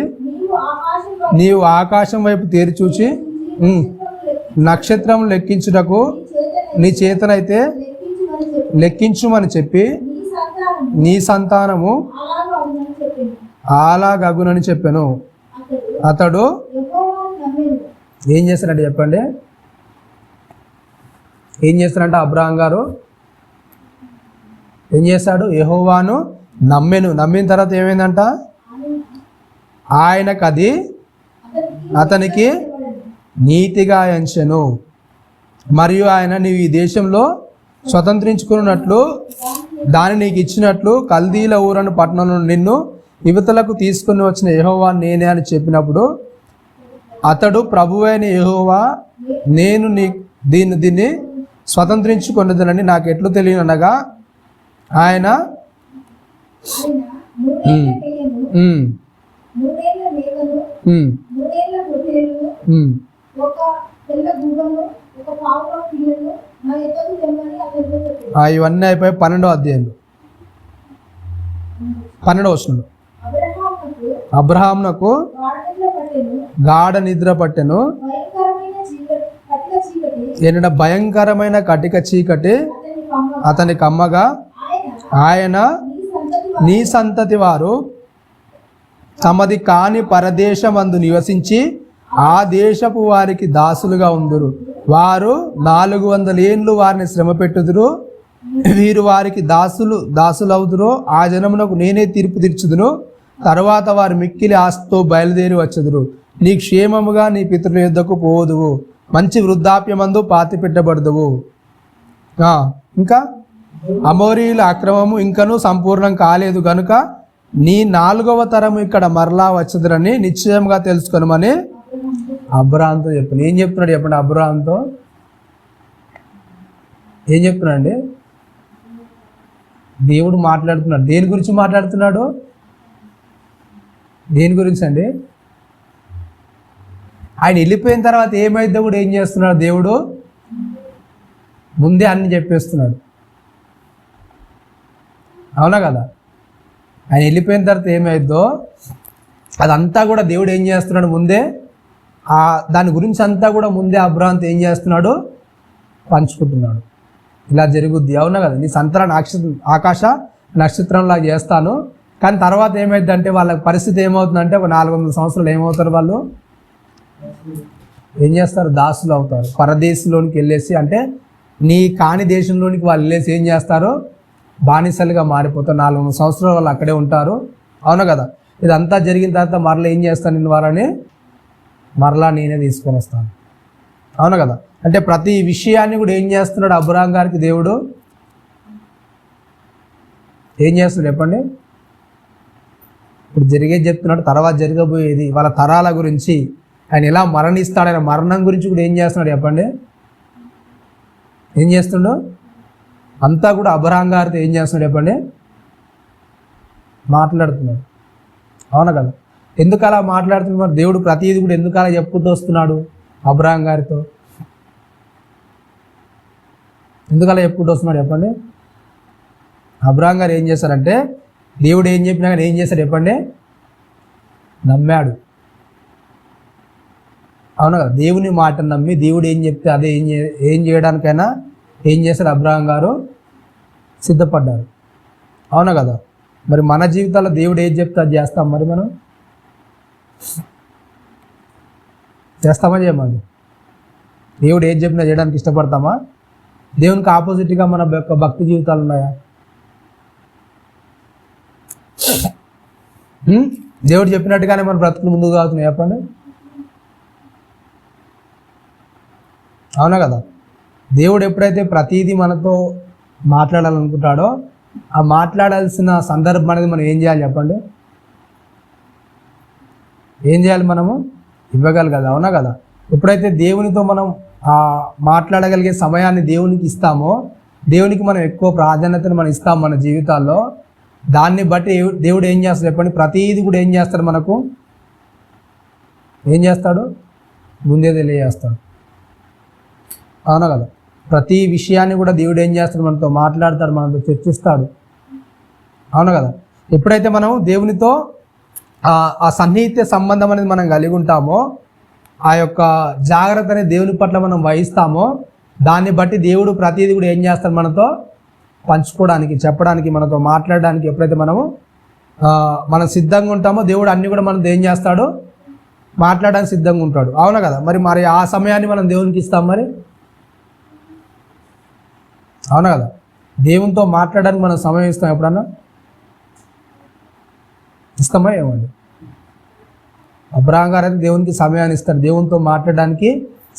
నీవు ఆకాశం వైపు తేరి చూచి నక్షత్రం లెక్కించుటకు నీ చేతనైతే లెక్కించుమని చెప్పి నీ సంతానము అలాగగునని చెప్పాను. అతడు ఏం చేస్తాడంటే చెప్పండి, ఏం చేస్తాడంటే అబ్రహాం గారు ఏం చేస్తాడు, యెహోవాను నమ్మెను. నమ్మిన తర్వాత ఏమైందంట, ఆయనకు అది అతనికి నీతిగా ఎంచెను. మరియు ఆయన నీవు ఈ దేశంలో స్వతంత్రించుకున్నట్లు దాన్ని నీకు ఇచ్చినట్లు కల్దీల ఊరను పట్టణంలో నిన్ను యువతలకు తీసుకుని వచ్చిన యెహోవా నేనే అని చెప్పినప్పుడు అతడు ప్రభువైన యెహోవా నేను దీన్ని స్వతంత్రించుకున్నదనని నాకు ఎట్లు తెలియనగా ఆయన ఇవన్నీ అయిపోయి 12వ అధ్యాయంలో 12వ వచనంలో అబ్రహామునకు గాఢ నిద్ర పట్టెను, ఏంటంటే భయంకరమైన కటిక చీకటి అతని కమ్మగా ఆయన నీ సంతతి వారు తమది కాని పరదేశమందు నివసించి ఆ దేశపు వారికి దాసులుగా ఉందురు. వారు 400 ఏండ్లు వారిని శ్రమ పెట్టుదురు. వీరు వారికి దాసులవుదురు. ఆ జనమునకు నేనే తీర్పు తీర్చుదును. తర్వాత వారు మిక్కిలి ఆస్తితో బయలుదేరి వచ్చుదురు. నీ క్షేమముగా నీ పితరుల యొద్దకు పోదువు. మంచి వృద్ధాప్యమందు పాతి పెట్టబడదువు. ఇంకా అమోరీల అక్రమము ఇంకనూ సంపూర్ణం కాలేదు కనుక నీ 4వ తరము ఇక్కడ మరలా వచ్చుదురని నిశ్చయంగా తెలుసుకొనమని అబ్రహాముతో చెప్పాను. ఏం చెప్తున్నాడు చెప్పండి, అబ్రహాముతో ఏం చెప్తున్నాడు అండి? దేవుడు మాట్లాడుతున్నాడు. దేని గురించి మాట్లాడుతున్నాడు? దేని గురించి అండి? ఆయన వెళ్ళిపోయిన తర్వాత ఏమైందో కూడా ఏం చేస్తున్నాడు దేవుడు? ముందే అన్ని చెప్పేస్తున్నాడు. అవునా కదా? ఆయన వెళ్ళిపోయిన తర్వాత ఏమైందో అదంతా కూడా దేవుడు ఏం చేస్తున్నాడు ముందే, దాని గురించి అంతా కూడా ముందే అబ్రహాముతో ఏం చేస్తున్నాడు? పంచుకుంటున్నాడు. ఇలా జరుగుద్ది, అవునా కదా? నీ సంతానాన్ని ఆకాశ నక్షత్రంలా చేస్తాను. కానీ తర్వాత ఏమైందంటే వాళ్ళ పరిస్థితి ఏమవుతుందంటే ఒక 400 సంవత్సరాలు ఏమవుతారు? వాళ్ళు ఏం చేస్తారు? దాసులు అవుతారు. పరదేశంలోనికి వెళ్ళేసి, అంటే నీ కాని దేశంలోనికి వాళ్ళు వెళ్ళేసి ఏం చేస్తారు? బానిసలుగా మారిపోతారు. 400 సంవత్సరాలు వాళ్ళు అక్కడే ఉంటారు. అవునా కదా? ఇదంతా జరిగిన తర్వాత మరలా ఏం చేస్తాను? నేను వారని మరలా నేనే తీసుకొని వస్తాను. అవునా కదా? అంటే ప్రతి విషయాన్ని కూడా ఏం చేస్తున్నాడు అబ్రహాం గారికి దేవుడు? ఏం చేస్తున్నాడు చెప్పండి? ఇప్పుడు జరిగేది చెప్తున్నాడు, తర్వాత జరగబోయేది, వాళ్ళ తరాల గురించి, ఆయన ఎలా మరణిస్తాడు, ఆయన మరణం గురించి కూడా ఏం చేస్తున్నాడు చెప్పండి? ఏం చేస్తుండో అంతా కూడా అబ్రహాం గారితో ఏం చేస్తున్నాడు చెప్పండి? మాట్లాడుతున్నాడు. అవునా కదా? ఎందుకు అలా మాట్లాడుతున్నాడు? దేవుడు ప్రతిదీ కూడా ఎందుకు అలా చెప్పుకుంటూ వస్తున్నాడు అబ్రహాం గారితో? ఎందుకు అలా చెప్పుకుంటూ వస్తున్నాడు చెప్పండి? అబ్రహాం గారు ఏం చేశారంటే, దేవుడు ఏం చెప్పినా కానీ ఏం చేశాడు చెప్పండి? నమ్మాడు. అవునా కదా? దేవుని మాట నమ్మి దేవుడు ఏం చెప్తే అదే ఏం చేయడానికైనా ఏం చేశారు అబ్రహాం గారు? సిద్ధపడ్డారు. అవునా కదా? మరి మన జీవితాల్లో దేవుడు ఏం చెప్తే అది చేస్తాం. మరి మనం చేస్తామా చేయమండి? దేవుడు ఏం చెప్పినా చేయడానికి ఇష్టపడతామా? దేవునికి ఆపోజిట్గా మన యొక్క భక్తి జీవితాలు ఉన్నాయా? దేవుడు చెప్పినట్టుగానే మన బ్రతుకులు ముందుకు సాగుతున్నాయి చెప్పండి. అవునా కదా? దేవుడు ఎప్పుడైతే ప్రతిదీ మనతో మాట్లాడాలనుకుంటాడో ఆ మాట్లాడాల్సిన సందర్భం అనేది మనం ఏం చేయాలి చెప్పండి? ఏం చేయాలి? మనము ఇవ్వగలగాలి. అవునా కదా? ఎప్పుడైతే దేవునితో మనం మాట్లాడగలిగే సమయాన్ని దేవునికి ఇస్తామో, దేవునికి మనం ఎక్కువ ప్రాధాన్యతను మనం ఇస్తాం మన జీవితాల్లో, దాన్ని బట్టి దేవుడు ఏం చేస్తాడు చెప్పండి? ప్రతిదీ కూడా ఏం చేస్తాడు? మనకు ఏం చేస్తాడు? ముందే తెలియజేస్తాడు. అవునా కదా? ప్రతి విషయాన్ని కూడా దేవుడు ఏం చేస్తాడు? మనతో మాట్లాడతాడు, మనతో చర్చిస్తాడు. అవునా కదా? ఎప్పుడైతే మనం దేవునితో ఆ సన్నిహిత సంబంధం అనేది మనం కలిగి ఉంటామో, ఆ యొక్క జాగ్రత్తని దేవుని పట్ల మనం వహిస్తామో, దాన్ని బట్టి దేవుడు ప్రతిదీ కూడా ఏం చేస్తాడు? మనతో పంచుకోవడానికి, చెప్పడానికి, మనతో మాట్లాడడానికి ఎప్పుడైతే మనం సిద్ధంగా ఉంటామో, దేవుడు అన్నీ కూడా మనతో ఏం చేస్తాడు? మాట్లాడడానికి సిద్ధంగా ఉంటాడు. అవునా కదా? మరి ఆ సమయాన్ని మనం దేవునికి ఇస్తాం. మరి అవునా కదా? దేవునితో మాట్లాడడానికి మనం సమయం ఇస్తాం. ఎప్పుడన్నా ఇస్తామా ఏమండి? అబ్రహాం గారు అయితే దేవునికి సమయాన్ని ఇస్తాడు, దేవునితో మాట్లాడడానికి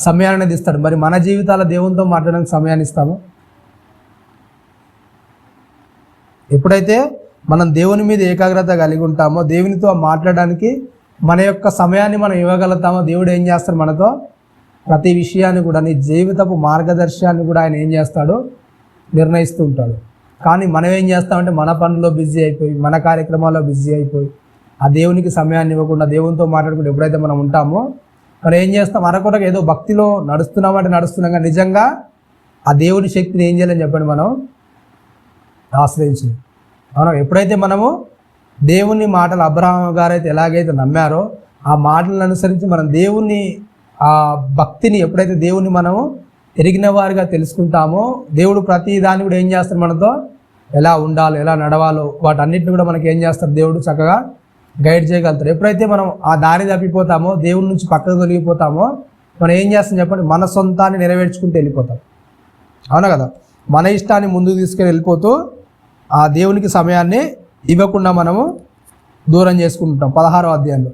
సమయాన్ని అనేది ఇస్తాడు. మరి మన జీవితాల్లో దేవునితో మాట్లాడడానికి సమయాన్ని ఇస్తాము? ఎప్పుడైతే మనం దేవుని మీద ఏకాగ్రత కలిగి ఉంటామో, దేవునితో మాట్లాడడానికి మన యొక్క సమయాన్ని మనం ఇవ్వగలుగుతామో, దేవుడు ఏం చేస్తాడు? మనతో ప్రతి విషయాన్ని కూడా, నీ జీవితపు మార్గదర్శనాన్ని కూడా ఆయన ఏం చేస్తాడు? నిర్ణయిస్తూ ఉంటాడు. కానీ మనం ఏం చేస్తామంటే మన పనుల్లో బిజీ అయిపోయి, మన కార్యక్రమాల్లో బిజీ అయిపోయి, ఆ దేవునికి సమయాన్ని ఇవ్వకుండా, దేవునితో మాట్లాడుకుంటూ ఎప్పుడైతే మనం ఉంటామో, మనం ఏం చేస్తాం? మరొకటి ఏదో భక్తిలో నడుస్తున్నామంటే నడుస్తున్నాం, కానీ నిజంగా ఆ దేవుని శక్తిని ఏం చేయాలని చెప్పండి? మనం ఆశ్రయించింది. అవునా? ఎప్పుడైతే మనము దేవుని మాటలు అబ్రహాం గారు అయితే ఎలాగైతే నమ్మారో, ఆ మాటలను అనుసరించి మనం దేవుని ఆ భక్తిని, ఎప్పుడైతే దేవుని మనము ఎరిగిన వారిగా తెలుసుకుంటామో, దేవుడు ప్రతి దాన్ని కూడా ఏం చేస్తాడు? మనతో ఎలా ఉండాలో, ఎలా నడవాలో, వాటన్నిటిని కూడా మనకి ఏం చేస్తాడు? దేవుడు చక్కగా గైడ్ చేయగలుగుతాడు. ఎప్పుడైతే మనం ఆ దారి తప్పిపోతామో, దేవుడి నుంచి పక్కకు తొలగిపోతామో, మనం ఏం చేస్తాం చెప్పండి? మన సొంతాన్ని నెరవేర్చుకుంటూ వెళ్ళిపోతాం. అవునా కదా? మన ఇష్టాన్ని ముందుకు తీసుకెళ్ళి వెళ్ళిపోతూ ఆ దేవునికి సమయాన్ని ఇవ్వకుండా మనము దూరం చేసుకుంటాం. 16వ అధ్యాయంలో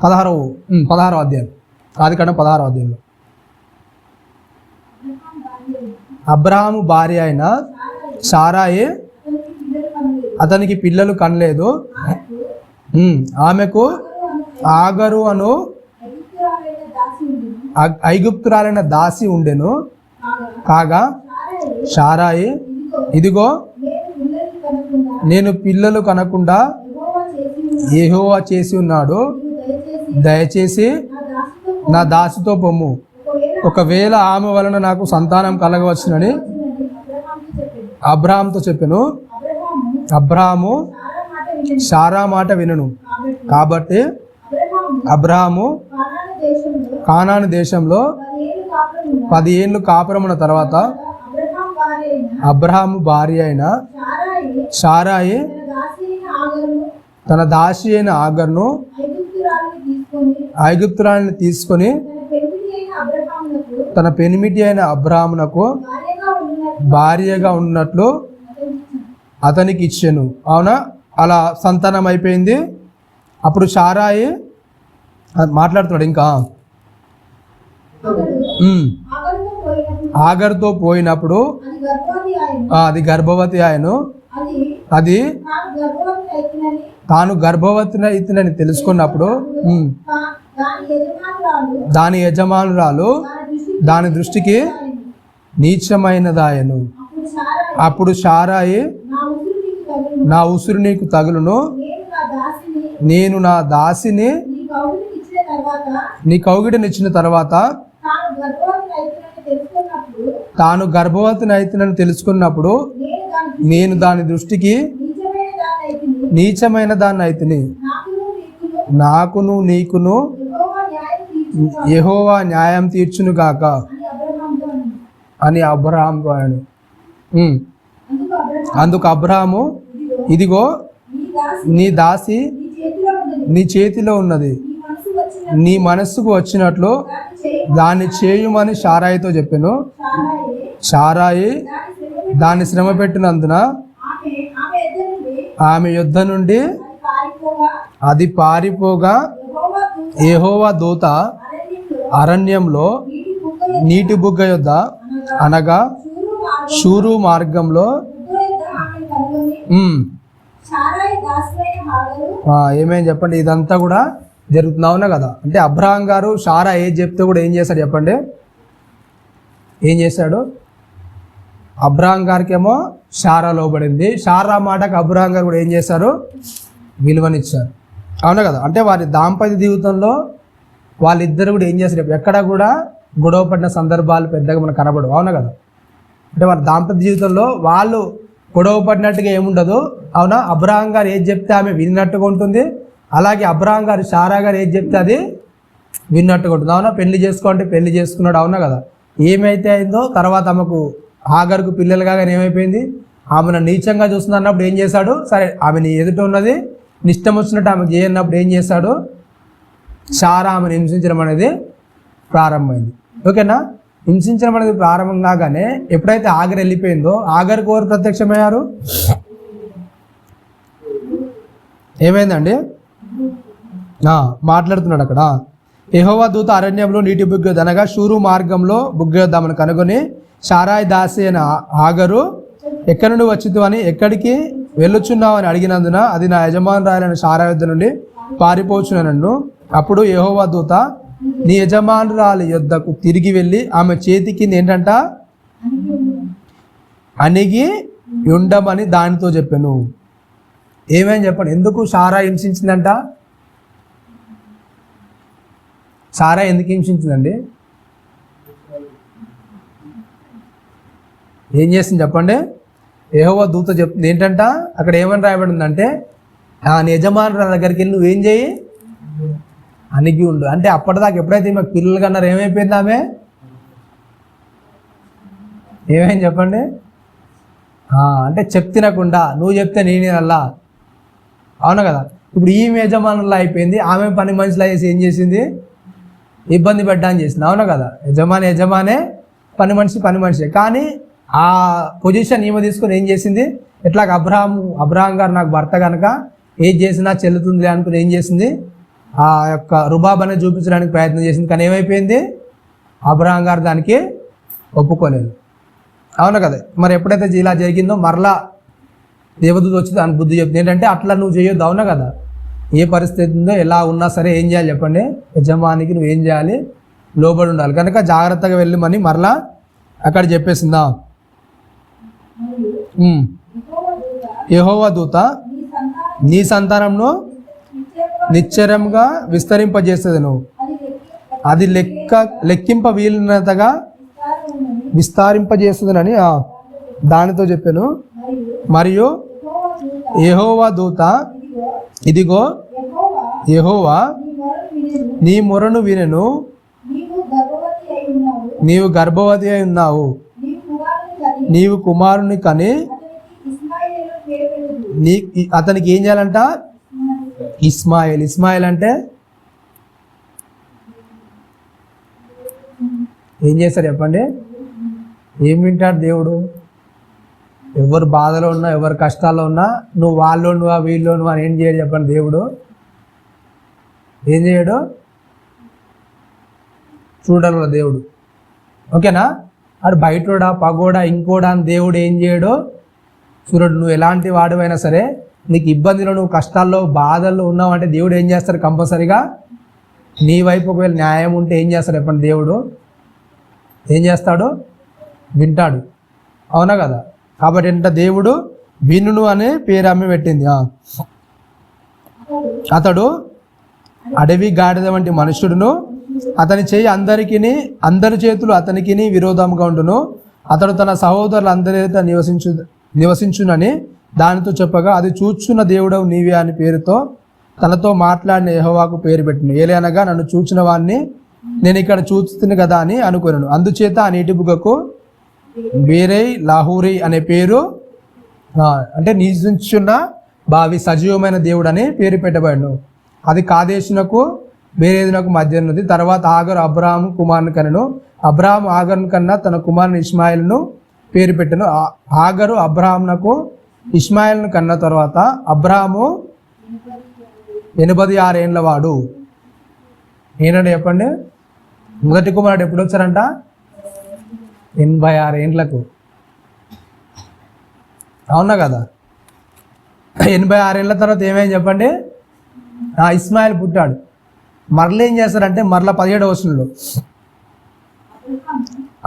16వ అధ్యాయం, ఆదికాండం 16వ అధ్యాయంలో, అబ్రహాము భార్య అయిన సారాయి అతనికి పిల్లలు కనలేదు, ఆమెకు ఆగరు అను ఐగుప్తురాలైన దాసి ఉండెను. కాగా సారాయి, ఇదిగో నేను పిల్లలు కనకుండా యెహోవా చేసి ఉన్నాడు, దయచేసి నా దాసితో పొమ్ము, ఒకవేళ ఆమె వలన నాకు సంతానం కలగవచ్చునని అబ్రహాంతో చెప్పెను. అబ్రహాము సారా మాట వినను. కాబట్టి అబ్రహాము కానాను దేశంలో 10 ఏళ్ళు కాపురమున తర్వాత అబ్రహాము భార్య అయిన సారాయి తన దాసి అయిన ఆగర్ను ఐగుప్తురాలిని తీసుకొని తన పెనిమిటి అయిన అబ్రహామునకు భార్యగా ఉన్నట్లు అతనికి ఇచ్చెను. అవునా? అలా సంతానం అయిపోయింది. అప్పుడు సారాయి మాట్లాడుతున్నాడు ఇంకా, ఆగర్తో పోయినప్పుడు అది గర్భవతి ఆయను, అది తాను గర్భవతినైతుందని తెలుసుకున్నప్పుడు దాని యజమానురాలు దాని దృష్టికి నీచమైనదాయను. అప్పుడు శారాయి, నా ఉసురు నీకు తగులును, నేను నా దాసిని నీ కౌగిటనిచ్చిన తర్వాత తాను గర్భవతినైతుందని తెలుసుకున్నప్పుడు నేను దాని దృష్టికి నీచమైన దాన్ని అయితిని. నాకును నీకును యెహోవా న్యాయం తీర్చును గాక అని అబ్రహాముతో అన్నాడు. అందుకు అబ్రహాము, ఇదిగో నీ దాసి నీ చేతిలో ఉన్నది, నీ మనస్సుకు వచ్చినట్లు దాన్ని చేయుమని శారాయితో చెప్పాను. శారాయి దాన్ని శ్రమ పెట్టినందున ఆమె యుద్ధ నుండి అది పారిపోగా యెహోవా దూత అరణ్యంలో నీటి బుగ్గ యొద్ద అనగా షూరు మార్గంలో ఏమేం చెప్పండి, ఇదంతా కూడా జరుగుతుంది. అవునా కదా? అంటే అబ్రహాం గారు శారా ఏది చెప్తే కూడా ఏం చేశాడు చెప్పండి? ఏం చేశాడు? అబ్రహాం గారికేమో శారా లోబడింది, శారా మాటకు అబ్రహాం గారు కూడా ఏం చేశారు? విలువనిచ్చారు. అవునా కదా? అంటే వారి దాంపత్య జీవితంలో వాళ్ళిద్దరు కూడా ఏం చేశారు? ఎక్కడ కూడా గొడవ పడిన సందర్భాలు పెద్దగా మనకు కనబడవు. అవునా కదా? అంటే వారి దాంపత్య జీవితంలో వాళ్ళు గొడవ పడినట్టుగా ఏముండదు. అవునా? అబ్రహాం గారు ఏది చెప్తే ఆమె విన్నట్టుగా ఉంటుంది, అలాగే అబ్రహాం గారు శారా గారు ఏది చెప్తే అది విన్నట్టుగా ఉంటుంది. అవునా? పెళ్లి చేసుకోండి, పెళ్లి చేసుకున్నాడు. అవునా కదా? ఏమైతే అయిందో తర్వాత ఆమెకు హాగరుకు పిల్లలు కాగానే ఏమైపోయింది? ఆమెను నీచంగా చూస్తుంది అన్నప్పుడు ఏం చేశాడు? సరే, ఆమెని ఎదుట ఉన్నది నిష్టం వచ్చినట్టు ఆమె చేయనప్పుడు ఏం చేశాడు? శారా ఆమెను హింసించడం అనేది ప్రారంభమైంది. ఓకేనా? హింసించడం అనేది ప్రారంభం కాగానే ఎప్పుడైతే ఆగర్ వెళ్ళిపోయిందో, ఆగర్కు ఎవరు ప్రత్యక్షమయ్యారు? ఏమైందండి? మాట్లాడుతున్నాడు అక్కడ. యెహోవా దూత అరణ్యంలో నీటి బుగ్గ అనగా షూరు మార్గంలో బుగ్గ యొద్దామని కనుగొని శారాయి దాసి అయిన ఆగరు, ఎక్కడి నుండి వచ్చింది అని, ఎక్కడికి వెళ్ళుచున్నావు అని అడిగినందున అది నా యజమానురాలైన శారా యొద్ద నుండి పారిపోచున్న నన్ను. అప్పుడు యెహోవా దూత, నీ యజమానురాలి యొద్దకు తిరిగి వెళ్ళి ఆమె చేతికి ఏంటంట అణిగి ఉండమని దానితో చెప్పాను. ఏమేం చెప్పండి? ఎందుకు శారా హింసించిందంట? శారా ఎందుకు హింసించిందండి? ఏం చేసింది చెప్పండి? యెహోవా దూత చెప్తుంది ఏంటంట, అక్కడ ఏమని రాయబడిందంటే, ఆ యజమానుల దగ్గరికి వెళ్ళి నువ్వేం చేయి, అణిగి ఉండు. అంటే అప్పటిదాకా ఎప్పుడైతే మాకు పిల్లలు కన్నారు ఏమైపోయింది? ఆమె ఏమేం చెప్పండి? అంటే చెప్తినకుండా నువ్వు చెప్తే నేనేనల్లా. అవును కదా? ఇప్పుడు ఈ యజమానుల్లో అయిపోయింది, ఆమె పని మనిషిలా చేసి ఏం చేసింది? ఇబ్బంది పెట్టడానికి చేసింది. అవును కదా? యజమానే, పని మనిషి. కానీ ఆ పొజిషన్ ఈమె తీసుకొని ఏం చేసింది? ఎట్లాగ అబ్రహాం గారు నాకు భర్త కనుక ఏది చేసినా చెల్లుతుంది అనుకుని ఏం చేసింది? ఆ యొక్క రుబాబ్ అనేది చూపించడానికి ప్రయత్నం చేసింది. కానీ ఏమైపోయింది? అబ్రహాం గారు దానికి ఒప్పుకోలేదు. అవును కదా? మరి ఎప్పుడైతే ఇలా జరిగిందో మరలా దేవదూత వచ్చి దానికి బుద్ధి చెప్తుంది ఏంటంటే, అట్లా నువ్వు చేయొద్దు. అవునా కదా? ఏ పరిస్థితి ఉందో ఎలా ఉన్నా సరే ఏం చేయాలి చెప్పండి? యజమానికి నువ్వు ఏం చేయాలి? లోబడి ఉండాలి. కనుక జాగ్రత్తగా వెళ్ళమని మరలా అక్కడ చెప్పేసిందా? యెహోవా దూత నీ సంతానంను నిశ్చయంగా విస్తరింపజేస్తుంది, నువ్వు అది లెక్కింప వీలున్నతగా విస్తరింపజేస్తుందని దానితో చెప్పాను. మరియు యెహోవా దూత, ఇదిగో యెహోవా నీ మొరను వినెను, నీవు గర్భవతి అయి ఉన్నావు, నీవు కుమారుని కని అతనికి ఏం చేయాలంట? ఇస్మాయిల్ అంటే ఏం చేస్తారు చెప్పండి? ఏం వింటాడు దేవుడు? ఎవరు బాధలో ఉన్నా, ఎవరు కష్టాల్లో ఉన్నా, నువ్వు వాళ్ళోనువా వీళ్ళోనువా అని ఏం చేయడు చెప్పండి? దేవుడు ఏం చేయడు? చూడాలి దేవుడు. ఓకేనా? అటు బయటోడా, పగోడా, ఇంకోడా అని దేవుడు ఏం చేయడు? చూడడు. నువ్వు ఎలాంటి వాడివైనా సరే నీకు ఇబ్బందులు, నువ్వు కష్టాల్లో బాధల్లో ఉన్నావు అంటే దేవుడు ఏం చేస్తాడు? కంపల్సరీగా నీ వైపు ఒకవేళ న్యాయం ఉంటే ఏం చేస్తాడు చెప్పండి? దేవుడు ఏం చేస్తాడు? వింటాడు. అవునా కదా? కాబట్టి ఏంటంటే దేవుడు వినును అనే పేరు ఆమె పెట్టింది. అతడు అడవి గాడిద వంటి మనుష్యుడును, అతని చేయి అందరి చేతులు అతనికి విరోధంగా ఉండును. అతడు తన సహోదరులు అందరితో నివసించునని దానితో చెప్పగా, అది చూచున్న దేవుడవు నీవే అని పేరుతో తనతో మాట్లాడిన యెహోవాకు పేరు పెట్టిను. ఏలనగా నన్ను చూచిన వాడిని నేను ఇక్కడ చూస్తుంది కదా అని అనుకున్నాను. అందుచేత ఆ నీటి బుగ్గకు బేరై లాహూరి అనే పేరు, అంటే నివసించున్న బావి, సజీవమైన దేవుడు అని పేరు పెట్టబడిను. అది కాదేశునకు బేరేదునకు మధ్య ఉన్నది. తర్వాత ఆగరు అబ్రాహాము కుమారుని కనెను. అబ్రాహాము ఆగరుని కన్నా తన కుమారుని ఇష్మాయిల్ను పేరు పెట్టెను. ఆగరు అబ్రాహామునకు ఇష్మాయిల్ను కన్న తర్వాత అబ్రాహాము 86 ఏండ్ల వాడు. ఏంటంటే చెప్పండి, మొదటి కుమారుడు ఎప్పుడు వచ్చారంట? 86 ఏండ్లకు. అవునా కదా? 86 ఏళ్ళ తర్వాత ఏమైంది చెప్పండి? ఇస్మాయిల్ పుట్టాడు. మరల ఏం చేస్తారంటే మరలా 17వ వచనంలో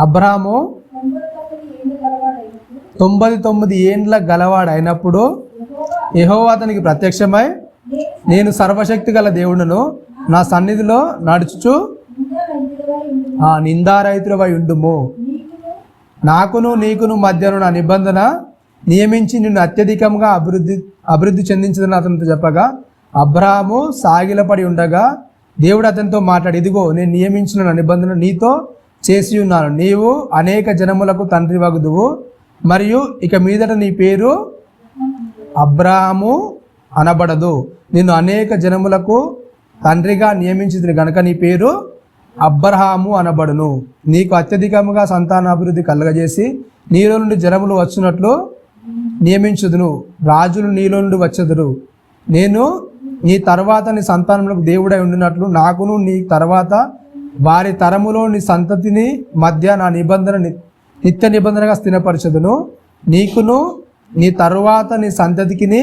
అబ్రాహాము 99 ఏండ్ల గలవాడు అయినప్పుడు యెహోవా అతనికి ప్రత్యక్షమై, నేను సర్వశక్తి గల దేవుడును, నా సన్నిధిలో నడుచుచు నిందారహితుడవై ఉండుము. నాకును నీకును మధ్యను నా నిబంధన నియమించి నిన్ను అత్యధికంగా అభివృద్ధి చెందించదని అతనితో చెప్పగా, అబ్రాహాము సాగిలపడి ఉండగా దేవుడు అతనితో మాట్లాడి, ఇదిగో నేను నియమించిన నా నిబంధన నీతో చేసి ఉన్నాను. నీవు అనేక జనములకు తండ్రి వగుదువు, మరియు ఇక మీదట నీ పేరు అబ్రాహాము అనబడదు. నిన్ను అనేక జనములకు తండ్రిగా నియమించింది గనుక నీ పేరు అబ్రహాము అనబడును. నీకు అత్యధికంగా సంతానాభివృద్ధి కలగజేసి నీలో నుండి జనములు వచ్చినట్లు నియమించుదును. రాజులు నీలో నుండి వచ్చెదరు. నేను నీ తర్వాత నీ సంతానములకు దేవుడై ఉండినట్లు నాకును నీ తర్వాత వారి తరములో నీ సంతతిని మధ్య నా నిబంధన నిత్య నిబంధనగా స్థిరపరచదును. నీకును నీ తరువాత నీ సంతతికిని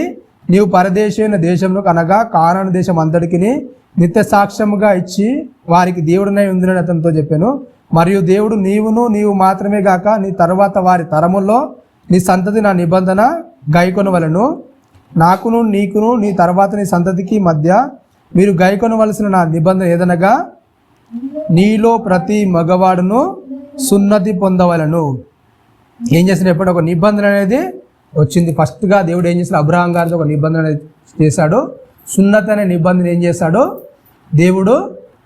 నీవు పరదేశమైన దేశంలో అనగా కానాను దేశం అంతటికి నిత్య సాక్ష్యముగా ఇచ్చి వారికి దేవుడినై ఉందని అతనితో చెప్పాను. మరియు దేవుడు నీవు మాత్రమే గాక నీ తర్వాత వారి తరముల్లో నీ సంతతి నా నిబంధన గైకొనవలను. నాకును నీకును నీ తర్వాత నీ సంతతికి మధ్య మీరు గైకొనవలసిన నా నిబంధన ఏదనగా, నీలో ప్రతి మగవాడును సున్నతి పొందవలను. ఏం చేసిన ఎప్పుడు ఒక నిబంధన అనేది వచ్చింది. ఫస్ట్గా దేవుడు ఏం చేశాడు? అబ్రహాం గారితో ఒక నిబంధన చేశాడు. సున్నతి అనే నిబంధన ఏం చేశాడు? దేవుడు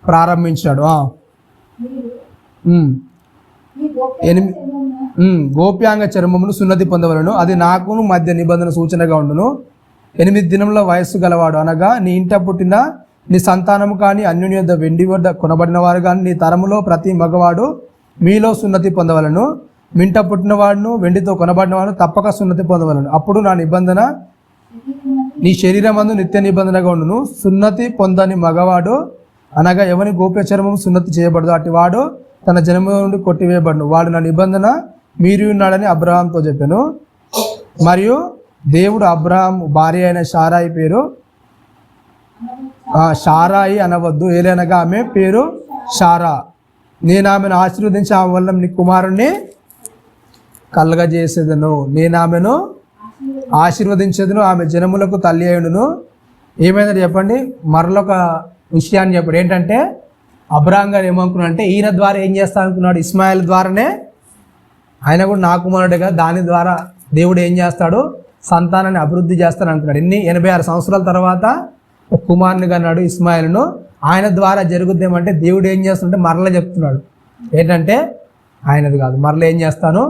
ప్రారంభించాడు. గోప్యాంగ చర్మమును సున్నతి పొందవలను, అది నాకును మధ్య నిబంధన సూచనగా ఉండును. 8 దినముల వయస్సు గలవాడు అనగా నీ ఇంట పుట్టిన నీ సంతానము కానీ అన్యుని యొద్ద వెండి వద్ద కొనబడిన వారు కానీ నీ తరములో ప్రతి మగవాడు మీలో సున్నతి పొందవలను. మింట పుట్టినవాడును వెండితో కొనబడినవాడు తప్పక సున్నతి పొందవలను. అప్పుడు నా నిబంధన నీ శరీరమందు నిత్య నిబంధనగా ఉండును. సున్నతి పొందని మగవాడు అనగా ఎవని గోప్య చర్మం సున్నతి చేయబడదు అటు వాడు తన జన్మ నుండి కొట్టివేయబడును. వాడు నా నిబంధన మీరి ఉన్నాడని అబ్రహాంతో చెప్పాను. మరియు దేవుడు అబ్రహాం భార్య అయిన షారాయి పేరు షారాయి అనవద్దు, ఏలనగా ఆమె పేరు షారా. నేను ఆమెను ఆశీర్వదించి ఆమె వల్ల నీ కుమారుణ్ణి కలగజేసేదను. నేను ఆమెను ఆశీర్వదించేదను, ఆమె జనములకు తల్లి అయ్యుండును. ఏమైందంటే చెప్పండి, మరొక విషయాన్ని చెప్పాడు. ఏంటంటే అబ్రహాం గారు ఏమనుకున్నాడు అంటే ఈయన ద్వారా ఏం చేస్తా అనుకున్నాడు? ఇస్మాయిల్ ద్వారానే, ఆయన కూడా నా కుమారుడే కదా, దాని ద్వారా దేవుడు ఏం చేస్తాడు? సంతానాన్ని అభివృద్ధి చేస్తాను అనుకున్నాడు. 86 సంవత్సరాల తర్వాత ఒక కుమారుని కన్నాడు ఇస్మాయిల్ను. ఆయన ద్వారా జరుగుద్దేమంటే దేవుడు ఏం చేస్తుంటే మరలా చెప్తున్నాడు. ఏంటంటే ఆయనది కాదు, మరలా ఏం చేస్తాను?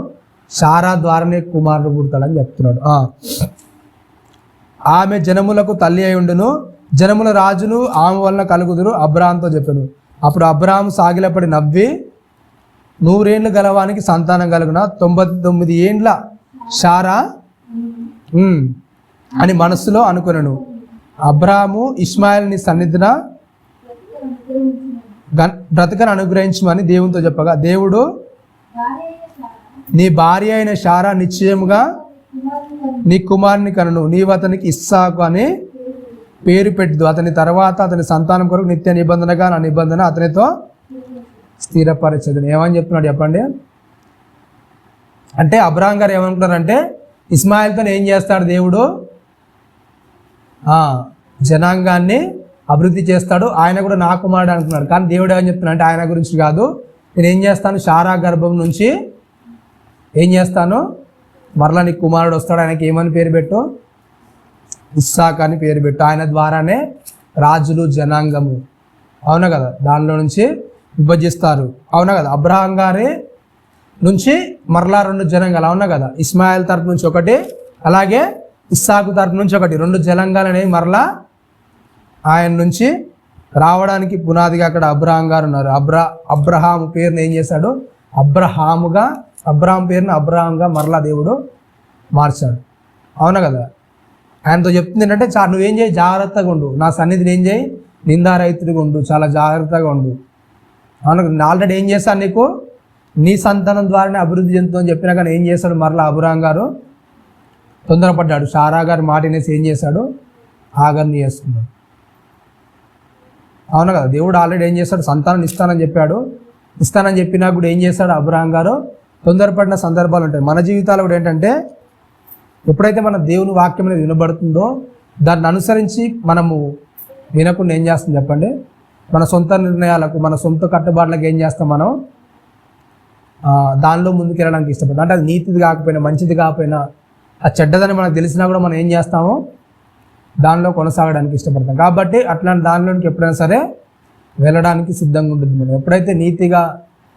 షారా ద్వారానే కుమారుడు పుడతాడని చెప్తున్నాడు. ఆమె జనములకు తల్లి అయి ఉండును, జనముల రాజులు ఆమె వలన కలుగుదురు అబ్రహాంతో చెప్పాను. అప్పుడు అబ్రహాం సాగిలపడి నవ్వి 100 ఏండ్లు గలవానికి సంతానం కలుగున 99 ఏండ్ల షారా అని మనస్సులో అనుకున్నాను. అబ్రహాము ఇస్మాయిల్ని సన్నిధిన బ్రతకను అనుగ్రహించమని దేవునితో చెప్పగా, దేవుడు నీ భార్య అయిన షారా నిశ్చయముగా నీ కుమారుని కనును, నీవు అతనికి ఇస్సాకు అని పేరు పెట్టదు. అతని తర్వాత అతని సంతానం కొరకు నిత్య నిబంధనగా నా నిబంధన అతనితో స్థిరపరచదు. ఏమని చెప్తున్నాడు చెప్పండి? అంటే అబ్రహాం గారు ఏమనుకుంటారంటే ఇస్మాయిల్తో ఏం చేస్తాడు దేవుడు? జనాంగాన్ని అభివృద్ధి చేస్తాడు, ఆయన కూడా నా కుమారుడు అనుకున్నాడు. కానీ దేవుడు ఏమని చెప్తున్నాడు అంటే ఆయన గురించి కాదు, నేను ఏం చేస్తాను, శారా గర్భం నుంచి ఏం చేస్తాను, మరలా నీ కుమారుడు వస్తాడు, ఆయనకి ఏమని పేరు పెట్టు? ఇస్సాకు అని పేరు పెట్టు. ఆయన ద్వారానే రాజులు జనాంగము, అవునా కదా, దానిలో నుంచి విభజిస్తారు, అవునా కదా. అబ్రహాం గారి నుంచి మరలా 2 జనాంగాలు, అవునా కదా. ఇస్మాయిల్ తరపు నుంచి ఒకటి, అలాగే ఇస్సాకు తరపు నుంచి ఒకటి, 2 జనాంగాలని మరలా ఆయన నుంచి రావడానికి పునాదిగా అక్కడ అబ్రహాం గారు ఉన్నారు. అబ్రహాము పేరుని ఏం చేశాడు? అబ్రహాం పేరుని అబ్రహాంగా మరలా దేవుడు మార్చాడు, అవునా కదా. ఆయనతో చెప్తుంది ఏంటంటే నువ్వేం చేయి, జాగ్రత్తగా ఉండు, నా సన్నిధిని ఏం చేయి, నిందారహితుడిగా ఉండు, చాలా జాగ్రత్తగా ఉండు, అవును. ఆల్రెడీ ఏం చేశాను నీకు, నీ సంతానం ద్వారానే అభివృద్ధి చెందుతుందని చెప్పినా కానీ ఏం చేశాడు మరలా అబ్రహాం గారు? తొందరపడ్డాడు. శారా గారు మాట అనేసి ఏం చేశాడు? ఆగర్ని చేసుకున్నాడు, అవును కదా. దేవుడు ఆల్రెడీ ఏం చేశాడు? సంతానం ఇస్తానని చెప్పాడు. ఇస్తానని చెప్పినా కూడా ఏం చేశాడు అబ్రహాం గారు? తొందరపడిన సందర్భాలు ఉంటాయి. మన జీవితాలు కూడా ఏంటంటే ఎప్పుడైతే మన దేవుని వాక్యం అనేది వినబడుతుందో దాన్ని అనుసరించి మనము వినకుండా ఏం చేస్తాం చెప్పండి? మన సొంత నిర్ణయాలకు, మన సొంత కట్టుబాట్లకు ఏం చేస్తాం మనం? దానిలో ముందుకెళ్ళడానికి ఇష్టపడతాం. అంటే అది నీతిది కాకపోయినా, మంచిది కాకపోయినా, ఆ చెడ్డదని మనకు తెలిసినా కూడా మనం ఏం చేస్తాము? దానిలో కొనసాగడానికి ఇష్టపడతాం. కాబట్టి అట్లాంటి దానిలోనికి ఎప్పుడైనా సరే వెళ్ళడానికి సిద్ధంగా ఉంటుంది. మనం ఎప్పుడైతే నీతిగా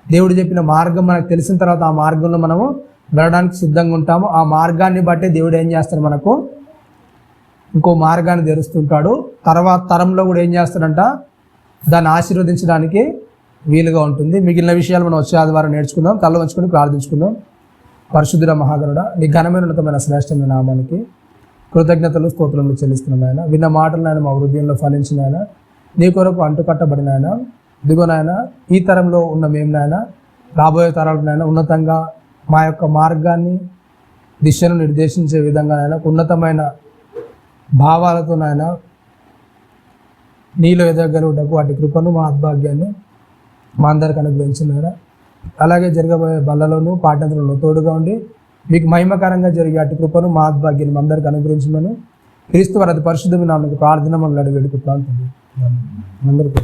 దేవుడు చెప్పిన మార్గం మనకు తెలిసిన తర్వాత ఆ మార్గంలో మనము వెళ్ళడానికి సిద్ధంగా ఉంటాము. ఆ మార్గాన్ని బట్టి దేవుడు ఏం చేస్తాడు? మనకు ఇంకో మార్గాన్ని తెరుస్తుంటాడు. తర్వాత తరంలో కూడా ఏం చేస్తాడంట? దాన్ని ఆశీర్వదించడానికి వీలుగా ఉంటుంది. మిగిలిన విషయాలు మనం వచ్చే ఆదివారం నేర్చుకుందాం. కళ్ళు వంచుకొని ప్రార్థించుకుందాం. పరిశుద్ధుడ మహాగణుడ, నీ ఘనమైన ఉన్నతమైన శ్రేష్టమైన నామానికి కృతజ్ఞతలు స్తోత్రములు చెల్లిస్తున్నాం ఆయన. విన్న మాటలు నాయన మా హృదయంలో ఫలించిన ఆయన, నీ కొరకు అంటుకట్టబడిన ఆయన, ఇదిగో నాయన ఈ తరంలో ఉన్న మేము నాయన రాబోయే తరాలకు నాయన ఉన్నతంగా మా యొక్క మార్గాన్ని, దిశను నిర్దేశించే విధంగా నాయన ఉన్నతమైన భావాలతో నాయన నీలో ఎదగలుగుటకు వాటి కృపను, మా ఆత్భాగ్యాన్ని మా అందరికి అనుగ్రహించిన. అలాగే జరగబోయే బల్లలోను పాఠంలోనూ తోడుగా ఉండి మీకు మహిమకరంగా జరిగే అటు కృపను, మా ఆత్భాగ్యాన్ని మా అందరికి అనుగ్రహించమని క్రీస్తు వారి అతి పరిశుద్ధమైన నామమున ప్రార్థన మనం వేడుకుంటున్నాం. అందరికీ